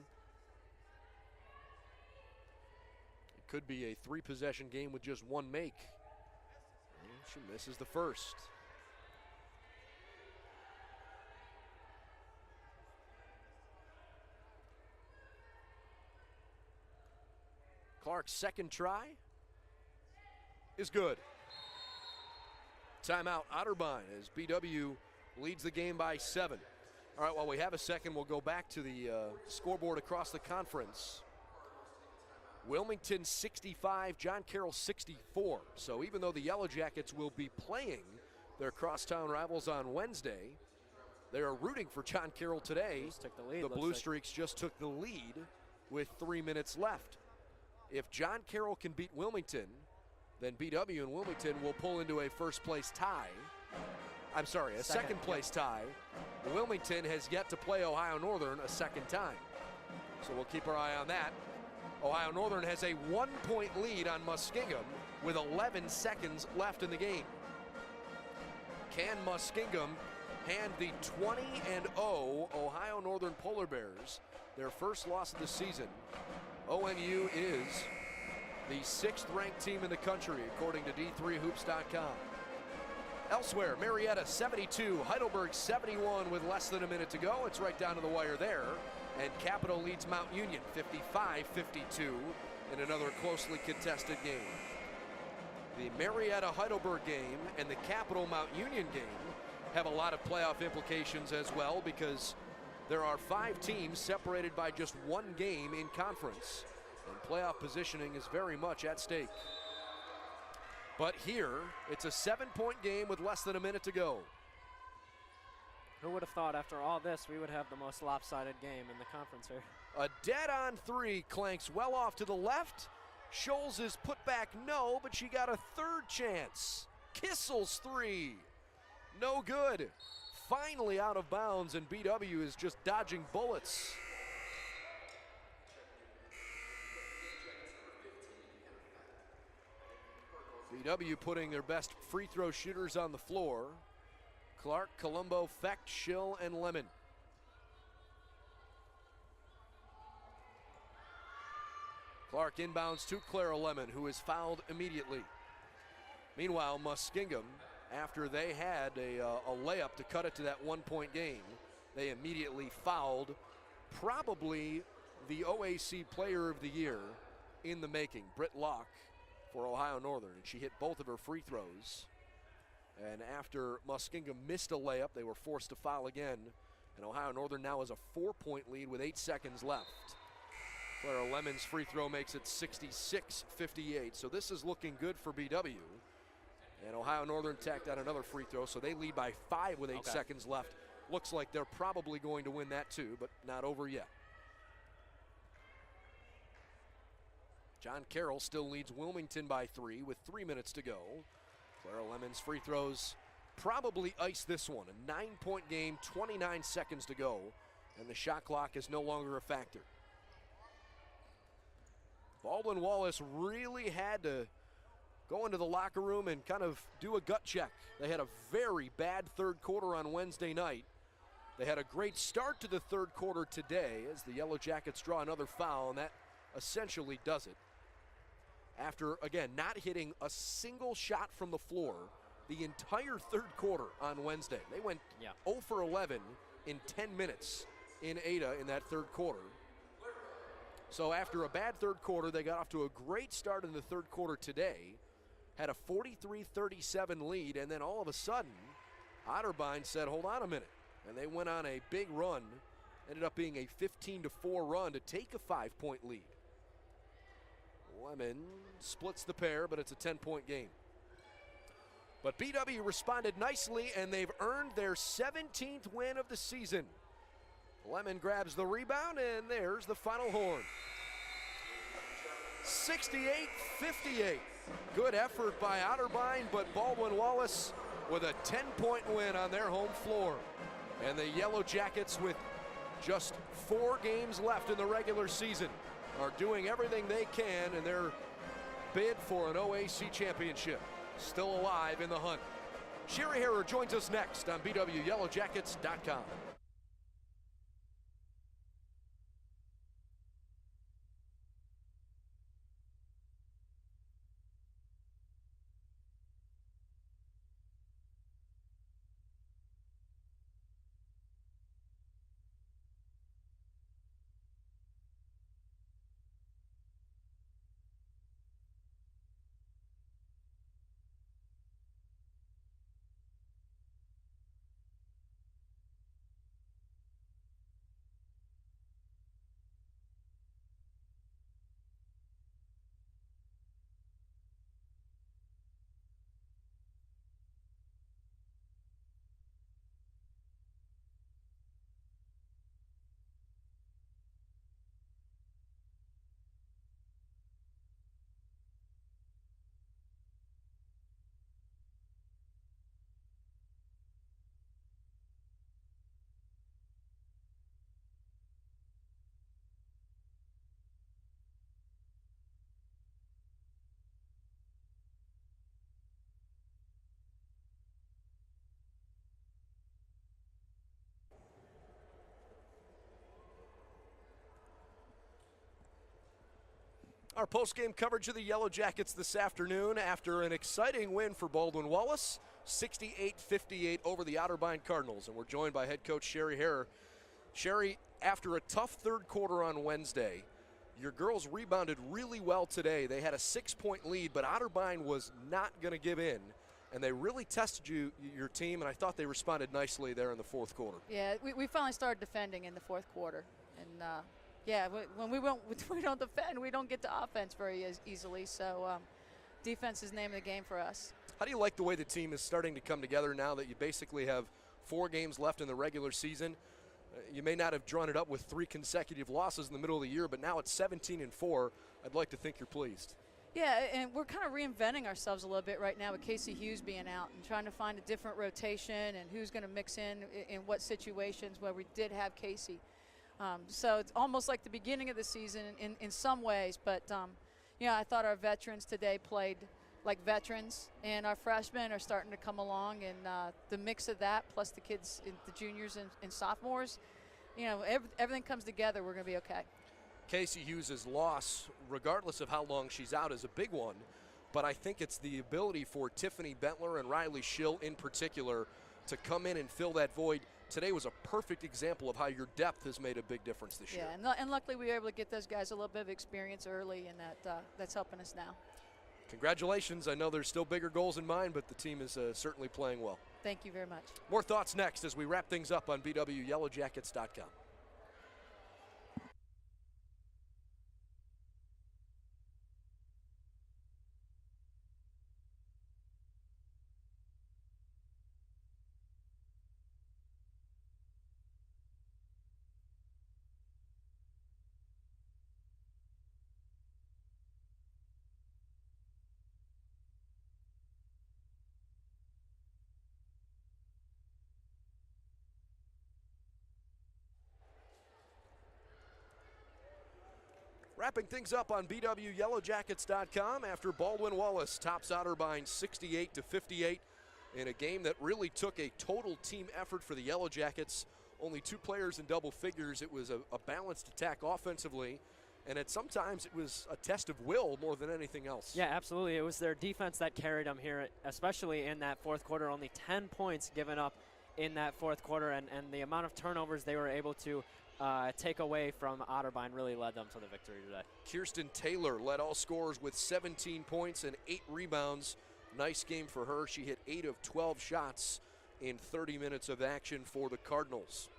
It could be a 3-possession game with just 1 make. And she misses the first. Clark's second try is good. Timeout, Otterbein, as BW leads the game by 7. All right, while we have a second, we'll go back to the scoreboard across the conference. Wilmington 65, John Carroll 64. So even though the Yellow Jackets will be playing their crosstown rivals on Wednesday, they are rooting for John Carroll today. Took the lead, the Blue Streaks just took the lead with 3 minutes left. If John Carroll can beat Wilmington, then BW and Wilmington will pull into a first-place tie. I'm sorry, a second-place tie. Wilmington has yet to play Ohio Northern a second time. So we'll keep our eye on that. Ohio Northern has a 1-point lead on Muskingum with 11 seconds left in the game. Can Muskingum hand the 20-0 Ohio Northern Polar Bears their first loss of the season? ONU is the 6th-ranked team in the country, according to D3Hoops.com. Elsewhere, Marietta 72, Heidelberg 71 with less than a minute to go. It's right down to the wire there. And Capital leads Mount Union 55-52 in another closely contested game. The Marietta-Heidelberg game and the Capital-Mount Union game have a lot of playoff implications as well, because there are 5 teams separated by just 1 game in conference, and playoff positioning is very much at stake. But here, it's a 7-point game with less than a minute to go. Who would have thought after all this we would have the most lopsided game in the conference here? A dead-on 3 clanks well off to the left. Scholes is put back, no, but she got a third chance. Kissel's 3, no good. Finally out of bounds, and BW is just dodging bullets. BW putting their best free throw shooters on the floor. Clark, Colombo, Fecht, Schill, and Lemon. Clark inbounds to Clara Lemon, who is fouled immediately. Meanwhile, Muskingum, after they had a layup to cut it to that 1-point game, they immediately fouled probably the OAC Player of the Year in the making, Britt Locke, for Ohio Northern, and she hit both of her free throws. And after Muskingum missed a layup, they were forced to foul again, and Ohio Northern now has a 4-point lead with 8 seconds left. Clara Lemon's free throw makes it 66-58, so this is looking good for BW. And Ohio Northern tacked out another free throw, so they lead by 5 with 8 seconds left. Looks like they're probably going to win that too, but not over yet. John Carroll still leads Wilmington by 3 with 3 minutes to go. Clara Lemon's free throws probably ice this one. A 9-point game, 29 seconds to go, and the shot clock is no longer a factor. Baldwin Wallace really had to go into the locker room and kind of do a gut check. They had a very bad third quarter on Wednesday night. They had a great start to the third quarter today as the Yellow Jackets draw another foul, and that essentially does it. After, again, not hitting a single shot from the floor the entire third quarter on Wednesday. They went 0 for 11 in 10 minutes in Ada in that third quarter. So after a bad third quarter, they got off to a great start in the third quarter today, had a 43-37 lead, and then all of a sudden, Otterbein said, hold on a minute. And they went on a big run, ended up being a 15-4 run to take a 5-point lead. Lemon splits the pair, but it's a 10-point game. But BW responded nicely, and they've earned their 17th win of the season. Lemon grabs the rebound, and there's the final horn. 68-58. Good effort by Otterbein, but Baldwin Wallace with a 10-point win on their home floor. And the Yellow Jackets, with just 4 games left in the regular season, are doing everything they can in their bid for an OAC championship. Still alive in the hunt. Sherry Harrer joins us next on BWYellowJackets.com. Our post-game coverage of the Yellow Jackets this afternoon after an exciting win for Baldwin Wallace, 68-58 over the Otterbein Cardinals. And we're joined by head coach Sherry Harrer. Sherry, after a tough third quarter on Wednesday, your girls rebounded really well today. They had a 6-point lead, but Otterbein was not going to give in. And they really tested your team, and I thought they responded nicely there in the fourth quarter. Yeah, we finally started defending in the fourth quarter. And when we don't defend, we don't get to offense very easily. So defense is the name of the game for us. How do you like the way the team is starting to come together now that you basically have 4 games left in the regular season? You may not have drawn it up with 3 consecutive losses in the middle of the year, but now it's 17-4. I'd like to think you're pleased. Yeah, and we're kind of reinventing ourselves a little bit right now with Casey Hughes being out and trying to find a different rotation and who's going to mix in what situations where we did have Casey. So it's almost like the beginning of the season in some ways, but I thought our veterans today played like veterans, and our freshmen are starting to come along, and the mix of that plus the kids, the juniors and sophomores, everything comes together, we're going to be okay. Casey Hughes' loss, regardless of how long she's out, is a big one, but I think it's the ability for Tiffany Bentler and Riley Schill in particular to come in and fill that void. Today was a perfect example of how your depth has made a big difference this year. Yeah, and luckily we were able to get those guys a little bit of experience early, and that's helping us now. Congratulations. I know there's still bigger goals in mind, but the team is certainly playing well. Thank you very much. More thoughts next as we wrap things up on BWYellowJackets.com. Wrapping things up on BWYellowJackets.com after Baldwin Wallace tops Otterbein 68-58 in a game that really took a total team effort for the Yellow Jackets. Only 2 players in double figures. It was a balanced attack offensively, and at sometimes it was a test of will more than anything else. Yeah, absolutely. It was their defense that carried them here, especially in that fourth quarter. Only 10 points given up in that fourth quarter, and the amount of turnovers they were able to take away from Otterbein really led them to the victory today. Kirsten Taylor led all scorers with 17 points and 8 rebounds. Nice game for her. She hit 8 of 12 shots in 30 minutes of action for the Cardinals.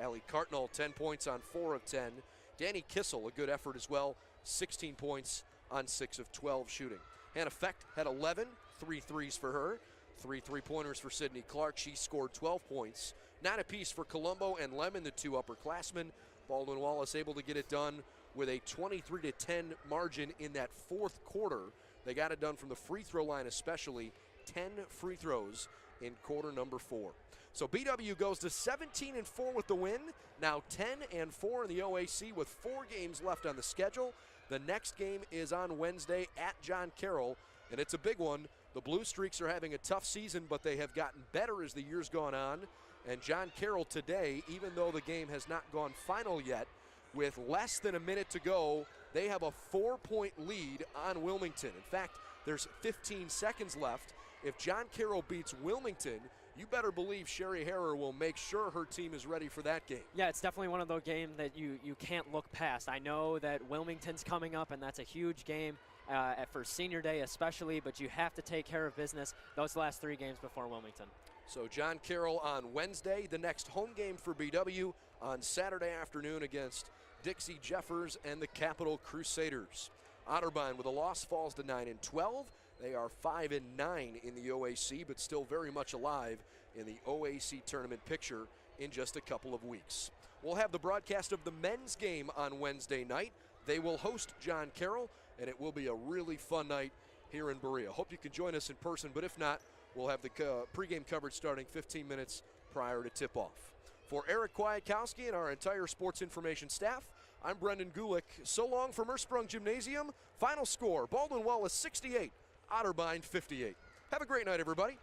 Allie Cartnell, 10 points on 4 of 10. Danny Kissel, a good effort as well, 16 points on 6 of 12 shooting. Hannah Fecht had 11, 3 threes for her. 3 3-pointers for Sydney Clark. She scored 12 points. 9 apiece for Colombo and Lemon, the 2 upperclassmen. Baldwin Wallace able to get it done with a 23-10 margin in that fourth quarter. They got it done from the free throw line especially. 10 free throws in quarter number 4. So BW goes to 17-4 with the win. Now 10-4 in the OAC with 4 games left on the schedule. The next game is on Wednesday at John Carroll, and it's a big one. The Blue Streaks are having a tough season, but they have gotten better as the year's gone on. And John Carroll today, even though the game has not gone final yet, with less than a minute to go, they have a 4-point lead on Wilmington. In fact, there's 15 seconds left. If John Carroll beats Wilmington, you better believe Sherry Harrer will make sure her team is ready for that game. Yeah, it's definitely one of those games that you can't look past. I know that Wilmington's coming up, and that's a huge game for senior day especially, but you have to take care of business those last 3 games before Wilmington. So John Carroll on Wednesday, the next home game for BW on Saturday afternoon against Dixie Jeffers and the Capital Crusaders. Otterbein with a loss falls to 9-12. They are 5-9 in the OAC, but still very much alive in the OAC tournament picture in just a couple of weeks. We'll have the broadcast of the men's game on Wednesday night. They will host John Carroll, and it will be a really fun night here in Berea. Hope you can join us in person, but if not, we'll have the pregame coverage starting 15 minutes prior to tip-off. For Eric Kwiatkowski and our entire sports information staff, I'm Brendan Gulick. So long from Ursprung Gymnasium. Final score, Baldwin Wallace 68, Otterbein 58. Have a great night, everybody.